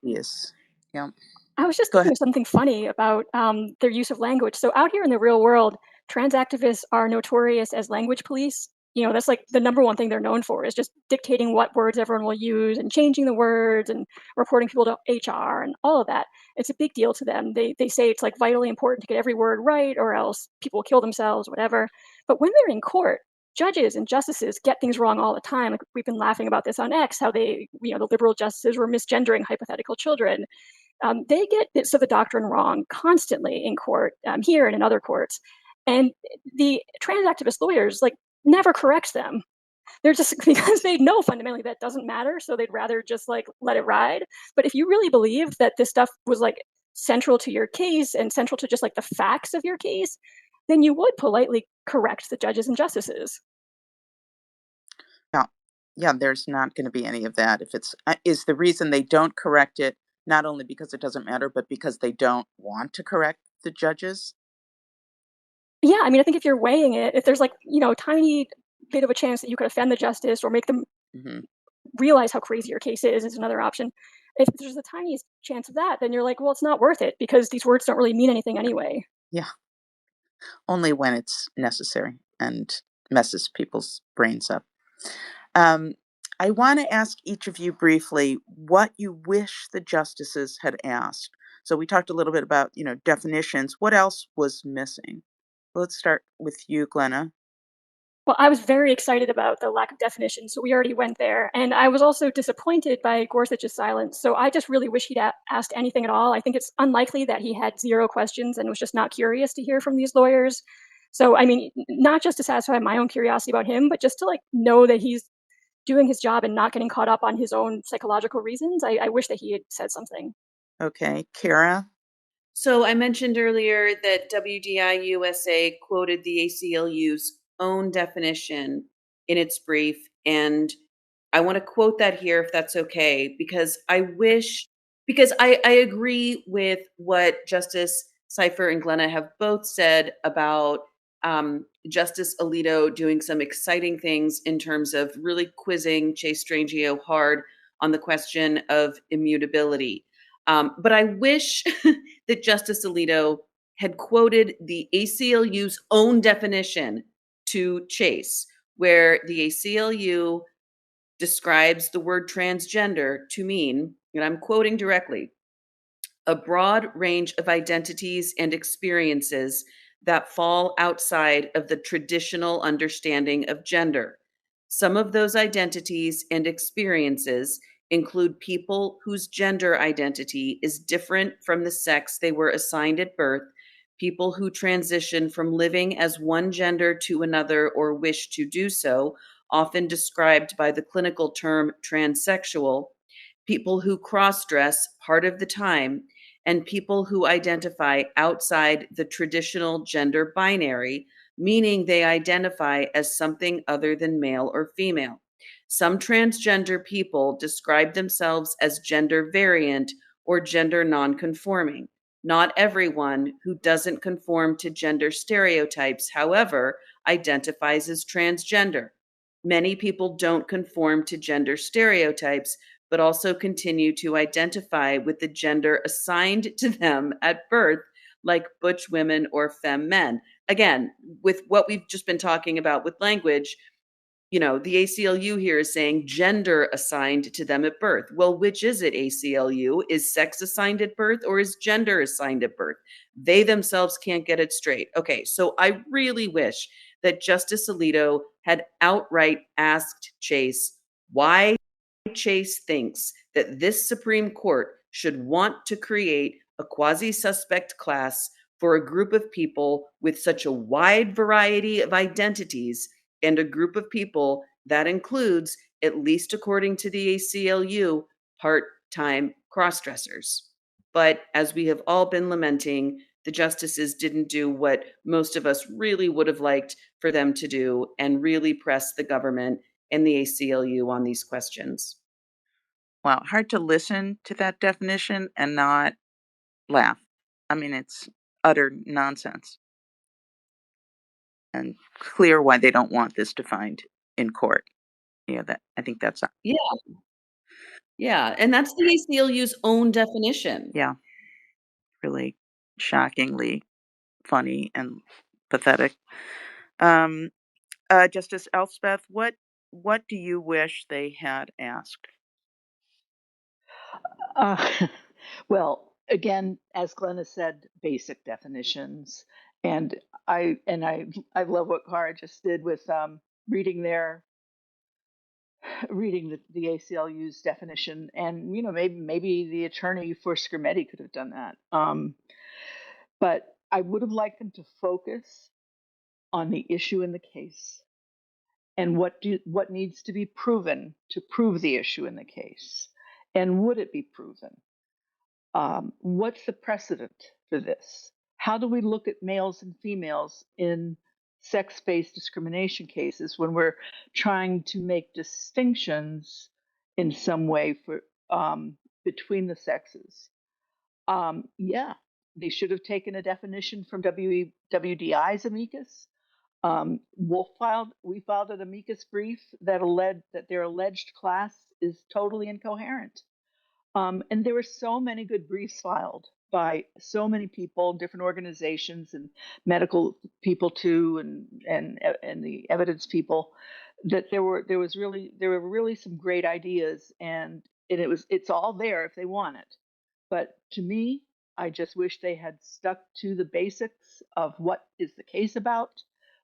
Yes. Yeah. I was just thinking of something funny about their use of language. So out here in the real world, trans activists are notorious as language police. That's like the number one thing they're known for, is just dictating what words everyone will use and changing the words and reporting people to HR and all of that. It's a big deal to them. They say it's like vitally important to get every word right, or else people will kill themselves, whatever. But when they're in court, judges and justices get things wrong all the time. Like we've been laughing about this on X, how the liberal justices were misgendering hypothetical children. They get bits of the doctrine wrong constantly in court, here and in other courts. And the trans activist lawyers never correct them. They're just because they know fundamentally that doesn't matter, so they'd rather just like let it ride. But if you really believed that this stuff was like central to your case and central to just like the facts of your case, then you would politely correct the judges and justices. Yeah, yeah, there's not gonna be any of that if it's is the reason they don't correct it, not only because it doesn't matter, but because they don't want to correct the judges? Yeah, I mean, I think if you're weighing it, if there's like, tiny bit of a chance that you could offend the justice or make them Mhm. realize how crazy your case is another option. If there's the tiniest chance of that, then you're like, well, it's not worth it because these words don't really mean anything anyway. Yeah, only when it's necessary and messes people's brains up. Um, I wanna ask each of you briefly what you wish the justices had asked. So we talked a little bit about, definitions. What else was missing? Let's start with you, Glenna. Well, I was very excited about the lack of definition, so we already went there. And I was also disappointed by Gorsuch's silence. So I just really wish he'd asked anything at all. I think it's unlikely that he had zero questions and was just not curious to hear from these lawyers. So, I mean, not just to satisfy my own curiosity about him, but just to like know that he's doing his job and not getting caught up on his own psychological reasons. I wish that he had said something. Okay, Kara? So I mentioned earlier that WDI USA quoted the ACLU's own definition in its brief, and I want to quote that here if that's okay, because I agree with what Justice Cypher and Glenna have both said about Justice Alito doing some exciting things in terms of really quizzing Chase Strangio hard on the question of immutability. But I wish that Justice Alito had quoted the ACLU's own definition to Chase, where the ACLU describes the word transgender to mean, and I'm quoting directly, a broad range of identities and experiences that fall outside of the traditional understanding of gender. Some of those identities and experiences include people whose gender identity is different from the sex they were assigned at birth, people who transition from living as one gender to another or wish to do so, often described by the clinical term transsexual, people who cross dress part of the time, and people who identify outside the traditional gender binary, meaning they identify as something other than male or female. Some transgender people describe themselves as gender variant or gender nonconforming. Not everyone who doesn't conform to gender stereotypes, however, identifies as transgender. Many people don't conform to gender stereotypes, but also continue to identify with the gender assigned to them at birth, like butch women or femme men. Again, with what we've just been talking about with language, the ACLU here is saying gender assigned to them at birth. Well, which is it, ACLU? Is sex assigned at birth or is gender assigned at birth? They themselves can't get it straight. Okay, so I really wish that Justice Alito had outright asked Chase why Chase thinks that this Supreme Court should want to create a quasi suspect class for a group of people with such a wide variety of identities and a group of people that includes, at least according to the ACLU, part time crossdressers. But as we have all been lamenting, the justices didn't do what most of us really would have liked for them to do and really press the government and the ACLU on these questions. Wow, hard to listen to that definition and not laugh. I mean, it's utter nonsense and clear why they don't want this defined in court. That I think that's Yeah, yeah, and that's the ACLU's own definition. yeah, really shockingly funny and pathetic. Um, Justice Elspeth, what do you wish they had asked? Uh, well, again, as Glenna said, basic definitions, and I love what Cara just did with reading the ACLU's definition, and maybe the attorney for Skrmetti could have done that. But I would have liked them to focus on the issue in the case and what needs to be proven to prove the issue in the case, and would it be proven? What's the precedent for this? How do we look at males and females in sex-based discrimination cases when we're trying to make distinctions in some way for between the sexes? Yeah, they should have taken a definition from WDI's amicus. We filed an amicus brief that their alleged class is totally incoherent. And there were so many good briefs filed by so many people, different organizations, and medical people too, and the evidence people, that there were really some great ideas, and it's all there if they want it. But to me, I just wish they had stuck to the basics of what is the case about,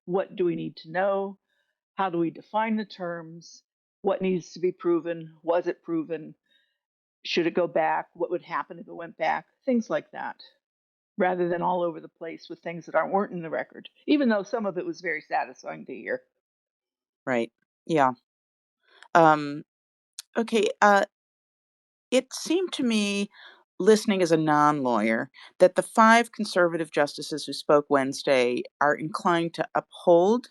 what do we need to know, how do we define the terms, what needs to be proven, was it proven, should it go back, what would happen if it went back, things like that, rather than all over the place with things that weren't in the record, even though some of it was very satisfying to hear. Right. Yeah. Okay. It seemed to me, listening as a non-lawyer, that the 5 conservative justices who spoke Wednesday are inclined to uphold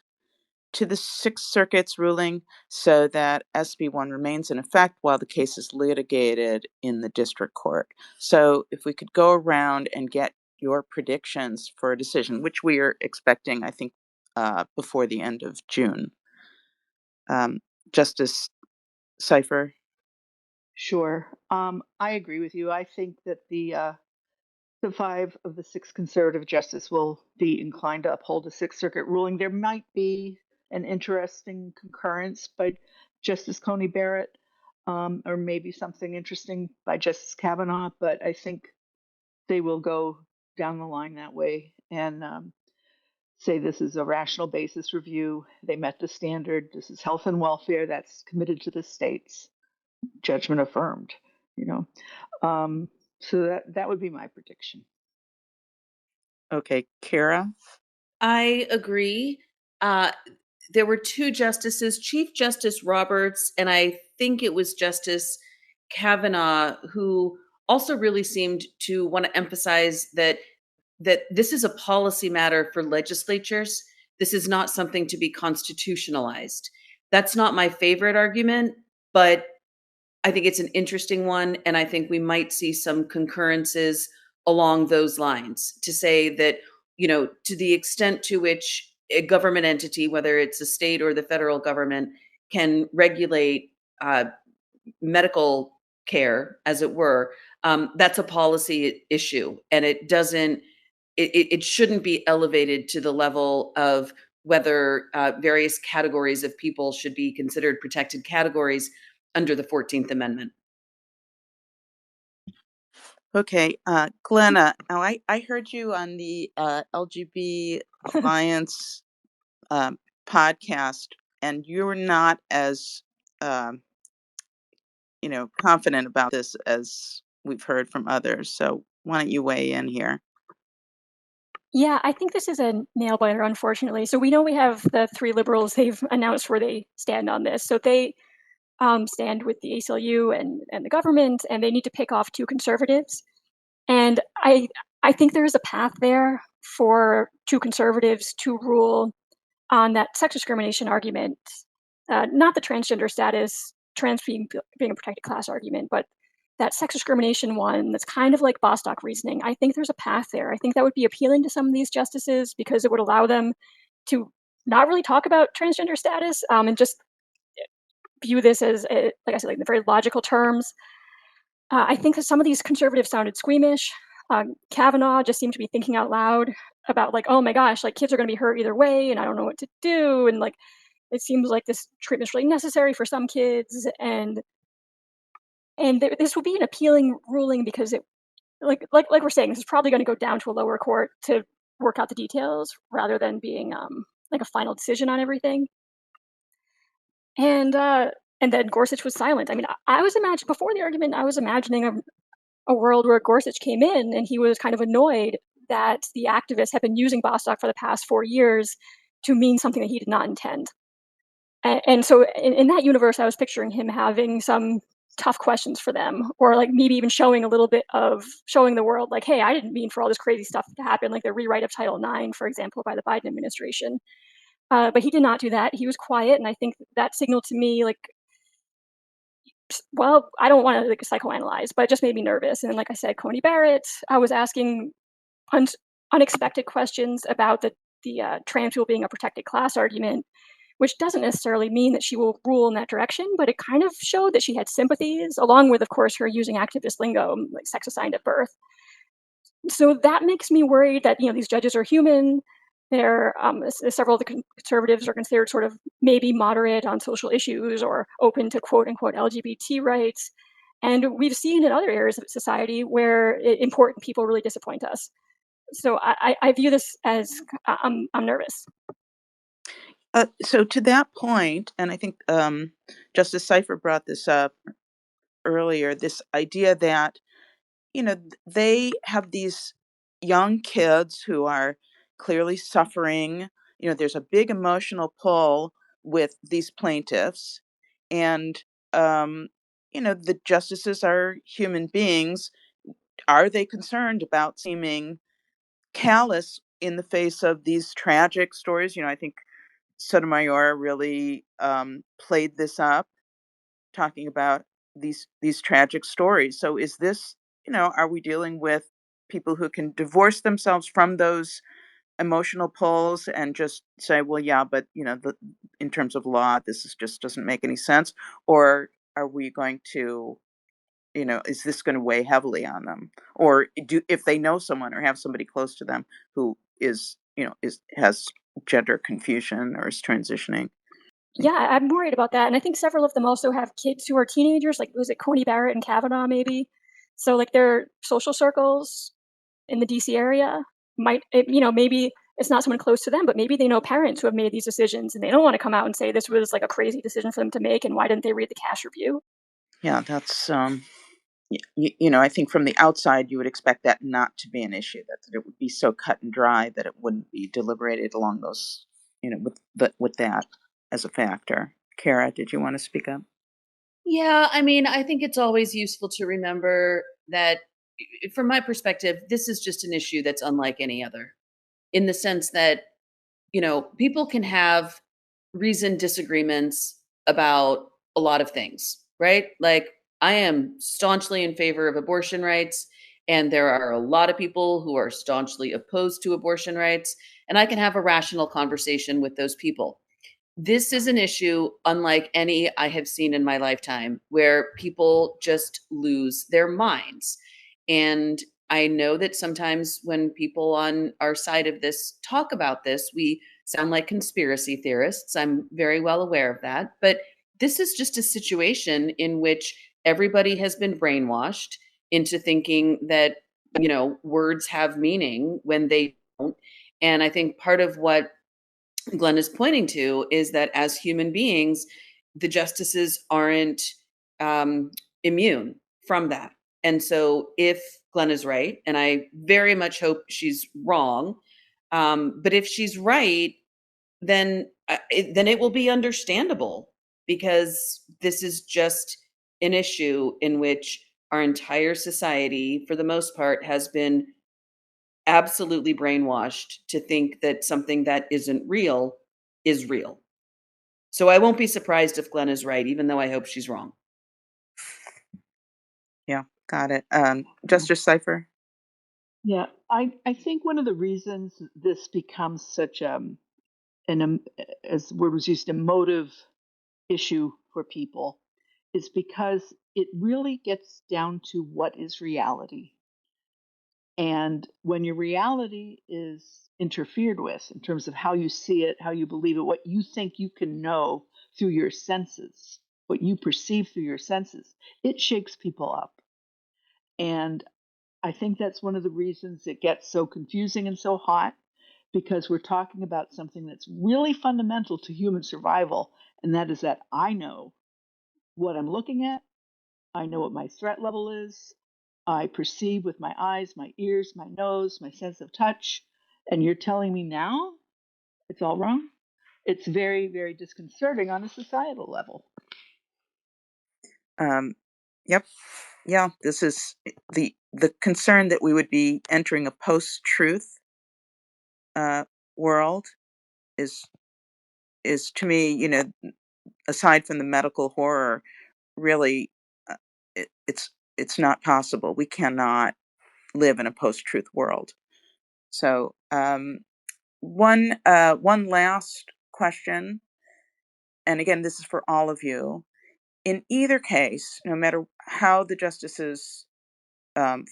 to the Sixth Circuit's ruling so that SB 1 remains in effect while the case is litigated in the district court. So if we could go around and get your predictions for a decision, which we are expecting, I think, before the end of June. Justice Cypher? Sure. I agree with you. I think that the 5 of the 6 conservative justices will be inclined to uphold the Sixth Circuit ruling. There might be an interesting concurrence by Justice Coney Barrett, or maybe something interesting by Justice Kavanaugh, but I think they will go down the line that way and say this is a rational basis review. They met the standard. This is health and welfare that's committed to the states. Judgment affirmed. So that would be my prediction. Okay, Kara? I agree. There were 2 justices, Chief Justice Roberts, and I think it was Justice Kavanaugh, who also really seemed to want to emphasize that this is a policy matter for legislatures. This is not something to be constitutionalized. That's not my favorite argument, but I think it's an interesting one, and I think we might see some concurrences along those lines to say that, to the extent to which a government entity, whether it's a state or the federal government, can regulate medical care, as it were, that's a policy issue, and it shouldn't be elevated to the level of whether various categories of people should be considered protected categories under the 14th Amendment. Okay, Glenna, now I heard you on the LGB Alliance podcast, and you're not as confident about this as we've heard from others. So why don't you weigh in here? Yeah, I think this is a nail biter, unfortunately. So we know we have the 3 liberals. They've announced where they stand on this. So they stand with the ACLU and the government, and they need to pick off 2 conservatives. And I think there is a path there for 2 conservatives to rule on that sex discrimination argument, not the transgender status, trans being a protected class argument, but that sex discrimination one that's kind of like Bostock reasoning. I think there's a path there. I think that would be appealing to some of these justices because it would allow them to not really talk about transgender status and just view this as, like I said, like in the very logical terms. I think that some of these conservatives sounded squeamish. Kavanaugh just seemed to be thinking out loud about like, oh my gosh, like kids are going to be hurt either way, and I don't know what to do, and like it seems like this treatment is really necessary for some kids, and this would be an appealing ruling because it, like we're saying, this is probably going to go down to a lower court to work out the details rather than being like a final decision on everything. And then Gorsuch was silent. I mean, I was imagining before the argument, I was imagining a world where Gorsuch came in and he was kind of annoyed that the activists had been using Bostock for the past 4 years to mean something that he did not intend. And so in that universe, I was picturing him having some tough questions for them, or like maybe even showing a little bit of showing the world, like, hey, I didn't mean for all this crazy stuff to happen, like the rewrite of Title IX, for example, by the Biden administration. But he did not do that. He was quiet, and I think that signaled to me, like, well, I don't want to like psychoanalyze, but it just made me nervous. And like I said, Coney Barrett, I was asking un- unexpected questions about the trans people being a protected class argument, which doesn't necessarily mean that she will rule in that direction, but it kind of showed that she had sympathies, along with, of course, her using activist lingo, like sex assigned at birth. So that makes me worried that these judges are human. They're several of the conservatives are considered sort of maybe moderate on social issues or open to quote unquote LGBT rights, and we've seen in other areas of society where important people really disappoint us. So I view this as I'm nervous. So to that point, and I think Justice Cypher brought this up earlier, this idea that they have these young kids who are clearly suffering. There's a big emotional pull with these plaintiffs, and the justices are human beings. Are they concerned about seeming callous in the face of these tragic stories? I think Sotomayor really played this up, talking about these tragic stories. So is this, are we dealing with people who can divorce themselves from those emotional pulls and just say, well, yeah, but in terms of law, this just doesn't make any sense? Or are we going to, is this going to weigh heavily on them? Or if they know someone or have somebody close to them who is, has gender confusion or is transitioning? Yeah, I'm worried about that, and I think several of them also have kids who are teenagers, like, was it Coney Barrett and Kavanaugh maybe? So, like, their social circles in the DC area maybe it's not someone close to them, but maybe they know parents who have made these decisions, and they don't wanna come out and say this was, like, a crazy decision for them to make, and why didn't they read the cash review? Yeah, that's I think from the outside you would expect that not to be an issue, that it would be so cut and dry that it wouldn't be deliberated along those, with that as a factor. Kara, did you want to speak up? Yeah, I mean, I think it's always useful to remember that, from my perspective, this is just an issue that's unlike any other, in the sense that, people can have reasoned disagreements about a lot of things, right? Like, I am staunchly in favor of abortion rights, and there are a lot of people who are staunchly opposed to abortion rights, and I can have a rational conversation with those people. This is an issue unlike any I have seen in my lifetime, where people just lose their minds. And I know that sometimes when people on our side of this talk about this, we sound like conspiracy theorists. I'm very well aware of that. But this is just a situation in which everybody has been brainwashed into thinking that, words have meaning when they don't. And I think part of what Glenn is pointing to is that as human beings, the justices aren't immune from that. And so, if Glenn is right, and I very much hope she's wrong, but if she's right, then then it will be understandable, because this is just an issue in which our entire society, for the most part, has been absolutely brainwashed to think that something that isn't real is real. So I won't be surprised if Glenn is right, even though I hope she's wrong. Yeah, got it. Justice Cypher? Yeah, I think one of the reasons this becomes such as word was used, emotive issue for people is because it really gets down to what is reality. And when your reality is interfered with in terms of how you see it, how you believe it, what you think you can know through your senses, what you perceive through your senses, it shakes people up. And I think that's one of the reasons it gets so confusing and so hot, because we're talking about something that's really fundamental to human survival. And that is that I know what I'm looking at, I know what my threat level is, I perceive with my eyes, my ears, my nose, my sense of touch. And you're telling me now it's all wrong? it's very, very disconcerting on a societal level. Yep. Yeah, this is the concern that we would be entering a post-truth world is to me, aside from the medical horror, really, it's not possible. We cannot live in a post-truth world. So, one last question, and again, this is for all of you. In either case, no matter how the justices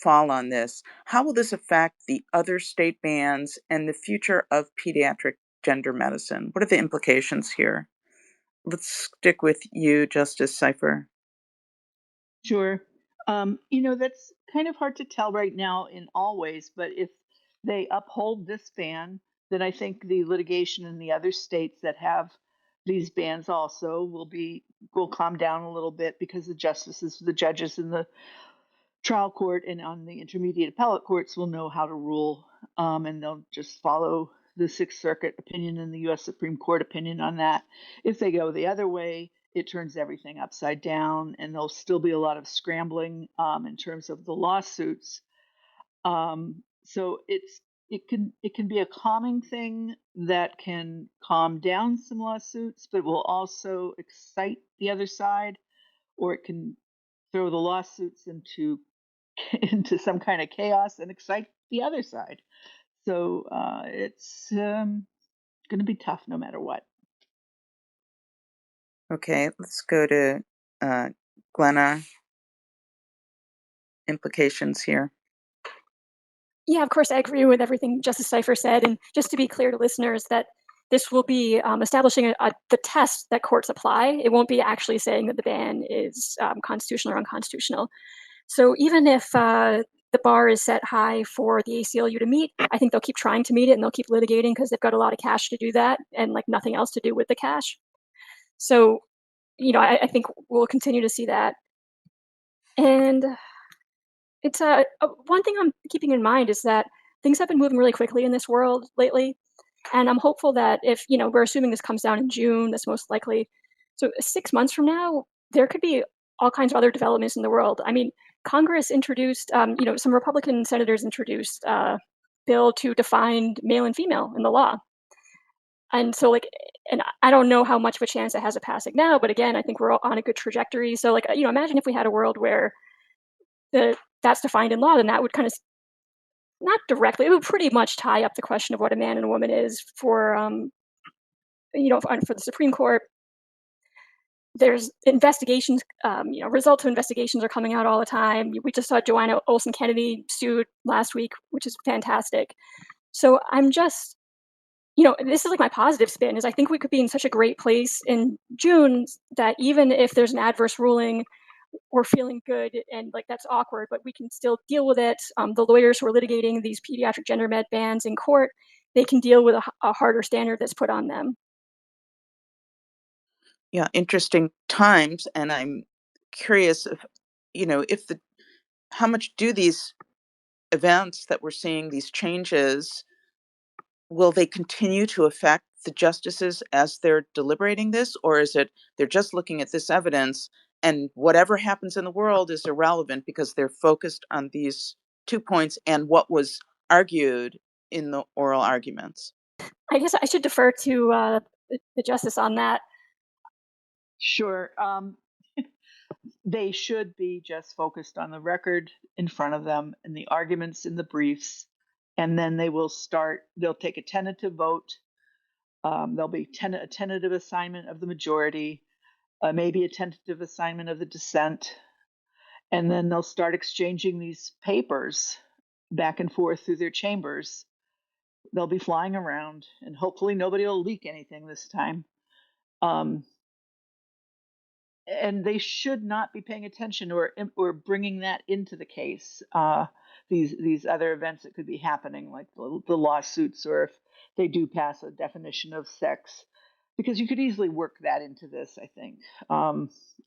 fall on this, how will this affect the other state bans and the future of pediatric gender medicine? What are the implications here? Let's stick with you, Justice Cypher. Sure. That's kind of hard to tell right now in all ways, but if they uphold this ban, then I think the litigation in the other states that have these bans also will calm down a little bit, because the judges in the trial court and on the intermediate appellate courts will know how to rule, and they'll just follow the Sixth Circuit opinion and the U.S. Supreme Court opinion on that. If they go the other way, it turns everything upside down, and there'll still be a lot of scrambling in terms of the lawsuits. So it can be a calming thing that can calm down some lawsuits, but will also excite the other side, or it can throw the lawsuits into some kind of chaos and excite the other side. So it's going to be tough no matter what. Okay, let's go to Glenna. Implications here. Yeah, of course, I agree with everything Justice Cypher said. And just to be clear to listeners, that this will be establishing the test that courts apply. It won't be actually saying that the ban is constitutional or unconstitutional. So even if the bar is set high for the ACLU to meet, I think they'll keep trying to meet it, and they'll keep litigating because they've got a lot of cash to do that, and like nothing else to do with the cash. So, I think we'll continue to see that. And it's one thing I'm keeping in mind is that things have been moving really quickly in this world lately. And I'm hopeful that if, we're assuming this comes down in June, that's most likely. So 6 months from now, there could be all kinds of other developments in the world. I mean, Congress introduced, some Republican senators introduced a bill to define male and female in the law. And so, and I don't know how much of a chance it has of passing now, but again, I think we're all on a good trajectory. So, imagine if we had a world where that's defined in law, then that would kind of, not directly, it would pretty much tie up the question of what a man and a woman is for the Supreme Court. There's investigations, results of investigations are coming out all the time. We just saw Joanna Olsen Kennedy sued last week, which is fantastic. So I'm just, this is like my positive spin, is I think we could be in such a great place in June that even if there's an adverse ruling, we're feeling good, and that's awkward, but we can still deal with it. The lawyers who are litigating these pediatric gender med bans in court, they can deal with a harder standard that's put on them. Yeah, interesting times, and I'm curious if how much do these events that we're seeing, these changes, will they continue to affect the justices as they're deliberating this, or is it they're just looking at this evidence and whatever happens in the world is irrelevant because they're focused on these 2 points and what was argued in the oral arguments? I guess I should defer to the justice on that. Sure. They should be just focused on the record in front of them and the arguments in the briefs, and then they'll take a tentative vote. There'll be a tentative assignment of the majority, maybe a tentative assignment of the dissent, and then they'll start exchanging these papers back and forth through their chambers. They'll be flying around, and hopefully nobody will leak anything this time. And they should not be paying attention or bringing that into the case. These other events that could be happening, like the lawsuits, or if they do pass a definition of sex, because you could easily work that into this. I think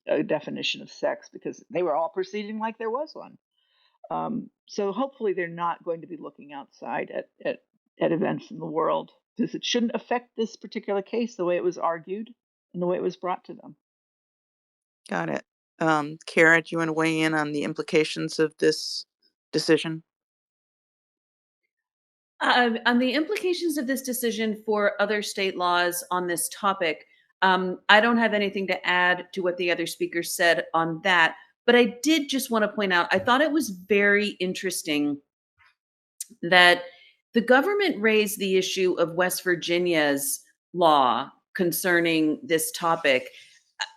a definition of sex, because they were all proceeding like there was one. So hopefully they're not going to be looking outside at at events in the world, because it shouldn't affect this particular case the way it was argued and the way it was brought to them. Got it. Kara, do you want to weigh in on the implications of this decision? On the implications of this decision for other state laws on this topic, I don't have anything to add to what the other speakers said on that. But I did just want to point out, I thought it was very interesting that the government raised the issue of West Virginia's law concerning this topic,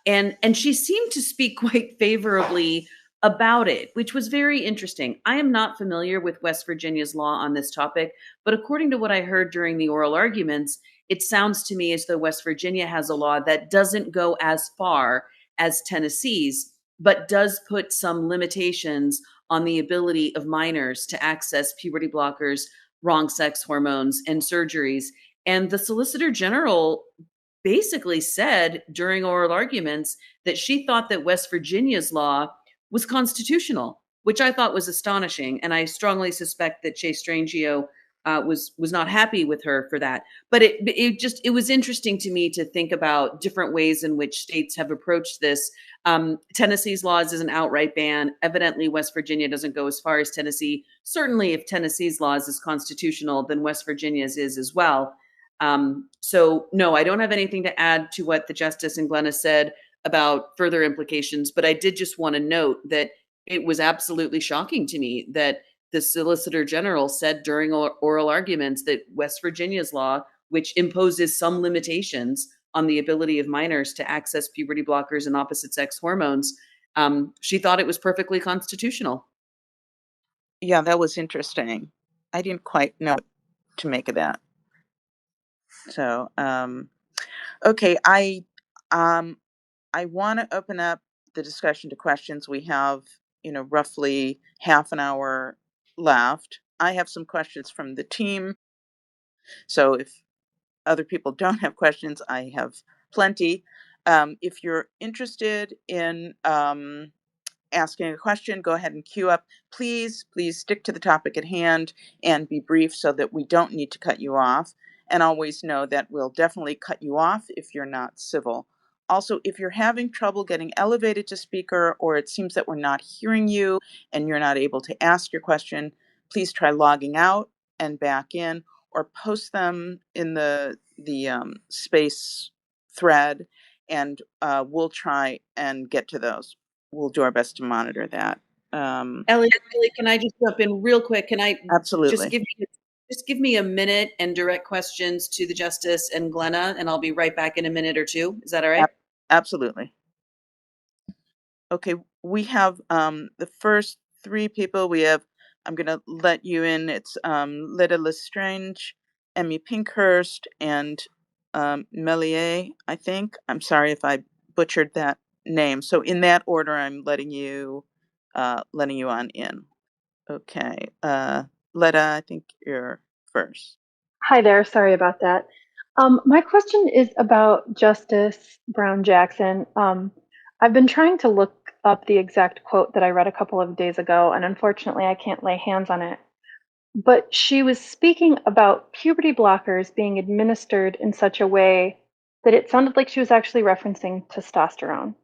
and she seemed to speak quite favorably about it, which was very interesting. I am not familiar with West Virginia's law on this topic, but according to what I heard during the oral arguments, it sounds to me as though West Virginia has a law that doesn't go as far as Tennessee's, but does put some limitations on the ability of minors to access puberty blockers, wrong sex hormones, and surgeries. And the Solicitor General basically said during oral arguments that she thought that West Virginia's law was constitutional, which I thought was astonishing. And I strongly suspect that Chase Strangio was not happy with her for that. But it was interesting to me to think about different ways in which states have approached this. Tennessee's laws is an outright ban. Evidently, West Virginia doesn't go as far as Tennessee. Certainly, if Tennessee's laws is constitutional, then West Virginia's is as well. So no, I don't have anything to add to what the Justice and Glenna said about further implications, but I did just want to note that it was absolutely shocking to me that the Solicitor General said during oral arguments that West Virginia's law, which imposes some limitations on the ability of minors to access puberty blockers and opposite sex hormones, she thought it was perfectly constitutional. Yeah, that was interesting. I didn't quite know what to make of that. So, okay, I want to open up the discussion to questions. We have, roughly half an hour left. I have some questions from the team. So if other people don't have questions, I have plenty. If you're interested in asking a question, go ahead and queue up. Please stick to the topic at hand and be brief so that we don't need to cut you off. And always know that we'll definitely cut you off if you're not civil. Also, if you're having trouble getting elevated to speaker, or it seems that we're not hearing you and you're not able to ask your question, please try logging out and back in, or post them in the space thread, and we'll try and get to those. We'll do our best to monitor that. Ellie, can I just jump in real quick? Can I Absolutely. just give me a minute and direct questions to the Justice and Glenna, and I'll be right back in a minute or two. Is that all right? Absolutely. Okay, we have the first three people. I'm going to let you in. It's Leda Lestrange, Emmy Pinkhurst, and Melier, I think. I'm sorry if I butchered that name. So in that order, I'm letting you on in. Okay, Leda, I think you're first. Hi there. Sorry about that. My question is about Justice Brown Jackson. I've been trying to look up the exact quote that I read a couple of days ago, and unfortunately, I can't lay hands on it. But she was speaking about puberty blockers being administered in such a way that it sounded like she was actually referencing testosterone.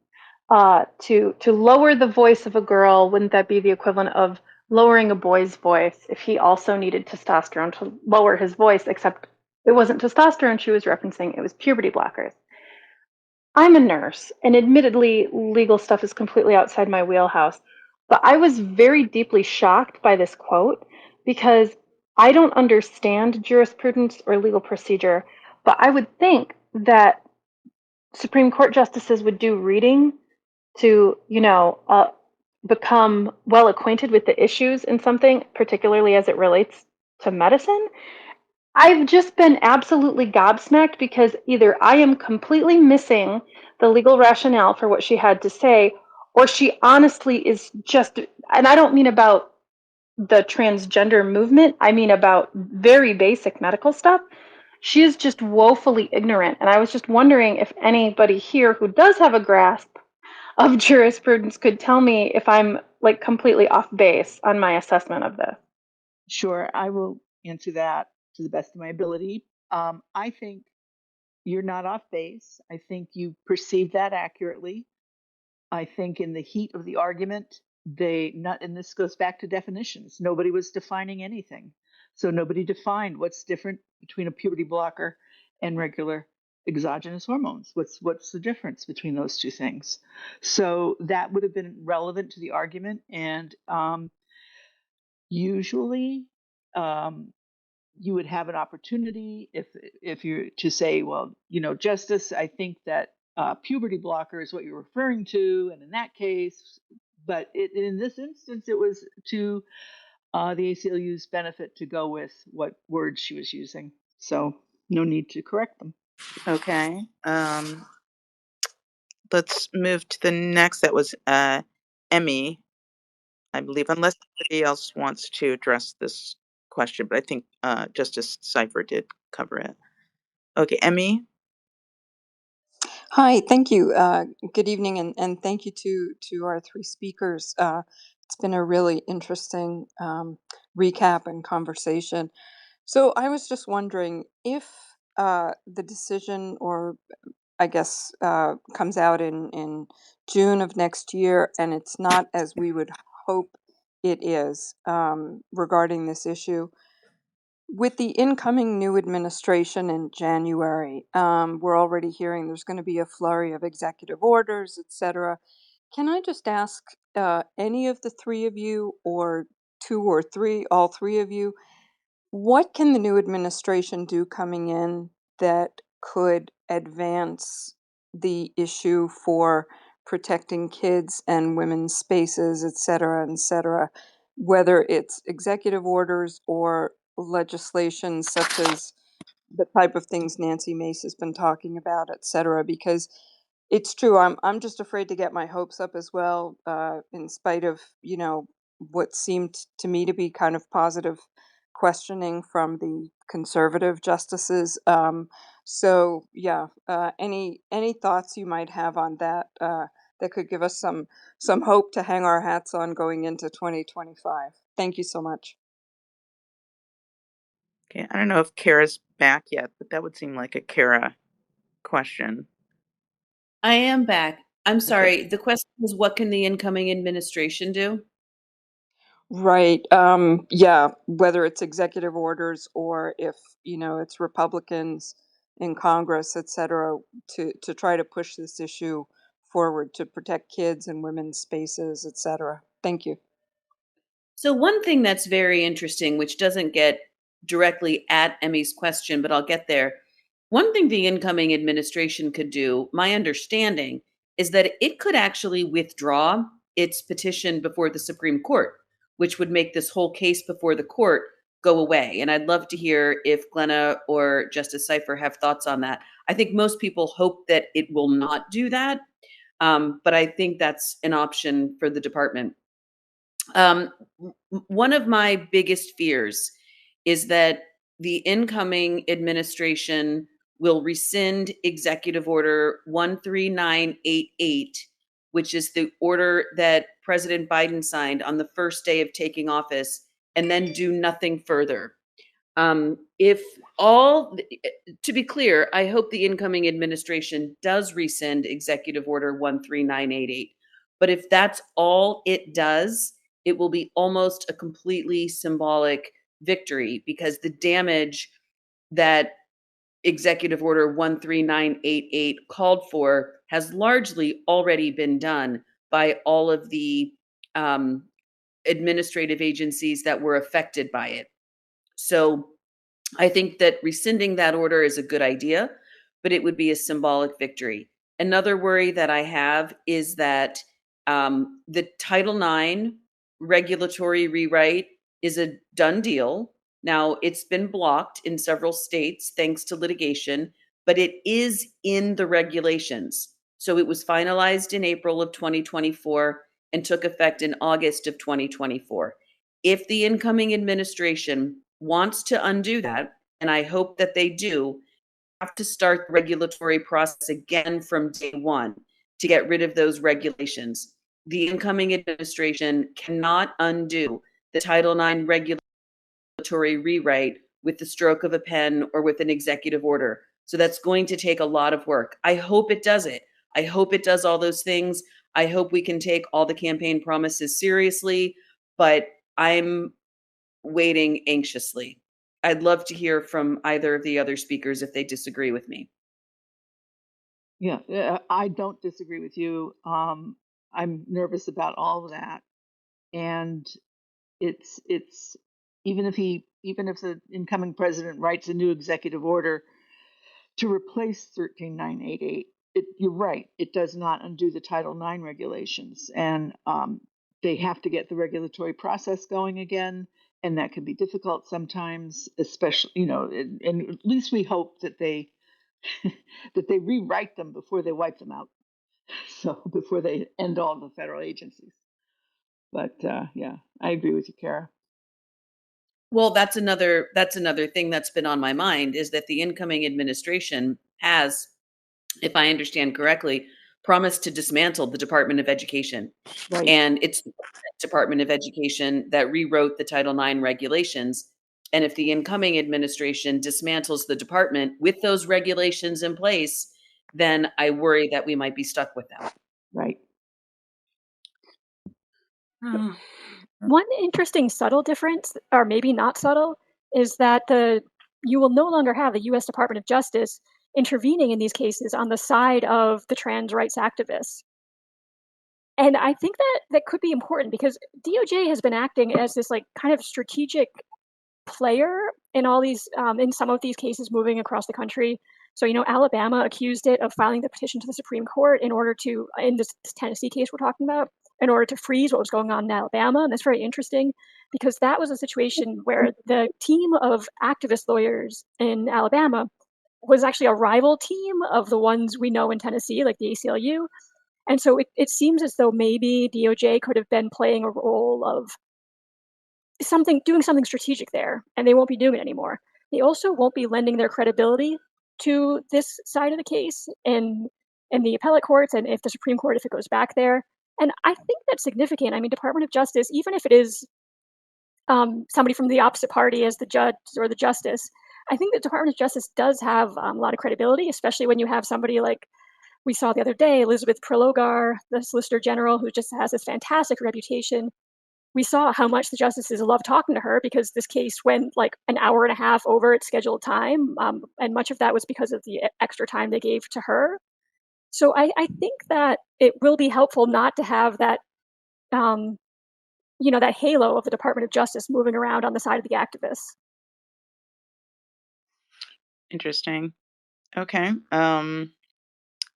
To lower the voice of a girl, wouldn't that be the equivalent of lowering a boy's voice if he also needed testosterone to lower his voice, except it wasn't testosterone she was referencing, it was puberty blockers. I'm a nurse, and admittedly, legal stuff is completely outside my wheelhouse, but I was very deeply shocked by this quote because I don't understand jurisprudence or legal procedure, but I would think that Supreme Court justices would do reading to, become well acquainted with the issues in something, particularly as it relates to medicine. I've just been absolutely gobsmacked because either I am completely missing the legal rationale for what she had to say, or she honestly is just, and I don't mean about the transgender movement, I mean about very basic medical stuff. She is just woefully ignorant. And I was just wondering if anybody here who does have a grasp of jurisprudence could tell me if I'm completely off base on my assessment of this. Sure, I will answer that. to the best of my ability. I think you're not off base. I think you perceive that accurately. I think in the heat of the argument, and this goes back to definitions. Nobody was defining anything. So nobody defined what's different between a puberty blocker and regular exogenous hormones. What's the difference between those two things? So that would have been relevant to the argument. And usually, you would have an opportunity if you're to say, well, Justice, I think that puberty blocker is what you're referring to, and in that case, but in this instance, it was to the ACLU's benefit to go with what words she was using. So no need to correct them. Okay. Let's move to the next. That was Emmy, I believe, unless somebody else wants to address this question, but I think Justice Cypher did cover it. Okay, Emmy. Hi, thank you. Good evening, and thank you to our three speakers. It's been a really interesting recap and conversation. So I was just wondering if the decision, or I guess, comes out in June of next year, and it's not as we would hope it is regarding this issue. With the incoming new administration in January, we're already hearing there's going to be a flurry of executive orders, et cetera. Can I just ask any of the three of you, or two or three, all three of you, what can the new administration do coming in that could advance the issue for protecting kids and women's spaces, et cetera, whether it's executive orders or legislation such as the type of things Nancy Mace has been talking about, et cetera, because it's true. I'm just afraid to get my hopes up as well, in spite of, what seemed to me to be kind of positive questioning from the conservative justices. So yeah, any thoughts you might have on that, that could give us some hope to hang our hats on going into 2025. Thank you so much. Okay, I don't know if Kara's back yet, but that would seem like a Kara question. I am back. I'm Okay. sorry. The question was, what can the incoming administration do? Right. Yeah, whether it's executive orders or if, it's Republicans in Congress, et cetera, to try to push this issue forward to protect kids and women's spaces, et cetera. Thank you. So one thing that's very interesting, which doesn't get directly at Emmy's question, but I'll get there. One thing the incoming administration could do, my understanding, is that it could actually withdraw its petition before the Supreme Court, which would make this whole case before the court go away. And I'd love to hear if Glenna or Justice Cypher have thoughts on that. I think most people hope that it will not do that, but I think that's an option for the department. One of my biggest fears is that the incoming administration will rescind Executive Order 13988, which is the order that President Biden signed on the first day of taking office, and then do nothing further. If all, to be clear, I hope the incoming administration does rescind Executive Order 13988. But if that's all it does, it will be almost a completely symbolic victory, because the damage that Executive Order 13988 called for has largely already been done by all of the administrative agencies that were affected by it. So I think that rescinding that order is a good idea, but it would be a symbolic victory. Another worry that I have is that the Title IX regulatory rewrite is a done deal. Now, it's been blocked in several states thanks to litigation, but it is in the regulations. So it was finalized in April of 2024 and took effect in August of 2024. If the incoming administration wants to undo that, and I hope that they do, have to start the regulatory process again from day one to get rid of those regulations. The incoming administration cannot undo the Title IX regulatory rewrite with the stroke of a pen or with an executive order. So that's going to take a lot of work. I hope it does it. I hope it does all those things. I hope we can take all the campaign promises seriously, but I'm waiting anxiously. I'd love to hear from either of the other speakers if they disagree with me. Yeah, I don't disagree with you. I'm nervous about all of that, and it's even if the incoming president writes a new executive order to replace 13988, you're right, it does not undo the Title IX regulations, and they have to get the regulatory process going again, and that can be difficult sometimes, especially, and at least we hope that they that they rewrite them before they wipe them out. So before they end all the federal agencies. But yeah, I agree with you, Kara. Well, that's another thing that's been on my mind, is that the incoming administration has, if I understand correctly, promised to dismantle the Department of Education. Right. And it's the Department of Education that rewrote the Title IX regulations. And if the incoming administration dismantles the department with those regulations in place, then I worry that we might be stuck with them. Right. One interesting subtle difference, or maybe not subtle, is that you will no longer have the U.S. Department of Justice intervening in these cases on the side of the trans rights activists. And I think that could be important because DOJ has been acting as this like kind of strategic player in all these in some of these cases moving across the country. So, Alabama accused it of filing the petition to the Supreme Court in order to, in this Tennessee case we're talking about, in order to freeze what was going on in Alabama. And that's very interesting because that was a situation where the team of activist lawyers in Alabama was actually a rival team of the ones we know in Tennessee, like the ACLU. And so it seems as though maybe DOJ could have been playing a role of doing something strategic there, and they won't be doing it anymore. They also won't be lending their credibility to this side of the case in the appellate courts and if the Supreme Court, if it goes back there. And I think that's significant. I mean, Department of Justice, even if it is somebody from the opposite party as the judge or the justice, I think the Department of Justice does have a lot of credibility, especially when you have somebody like we saw the other day, Elizabeth Prelogar, the Solicitor General, who just has this fantastic reputation. We saw how much the justices love talking to her because this case went like an hour and a half over its scheduled time. And much of that was because of the extra time they gave to her. So I think that it will be helpful not to have that, that halo of the Department of Justice moving around on the side of the activists. Interesting. Okay.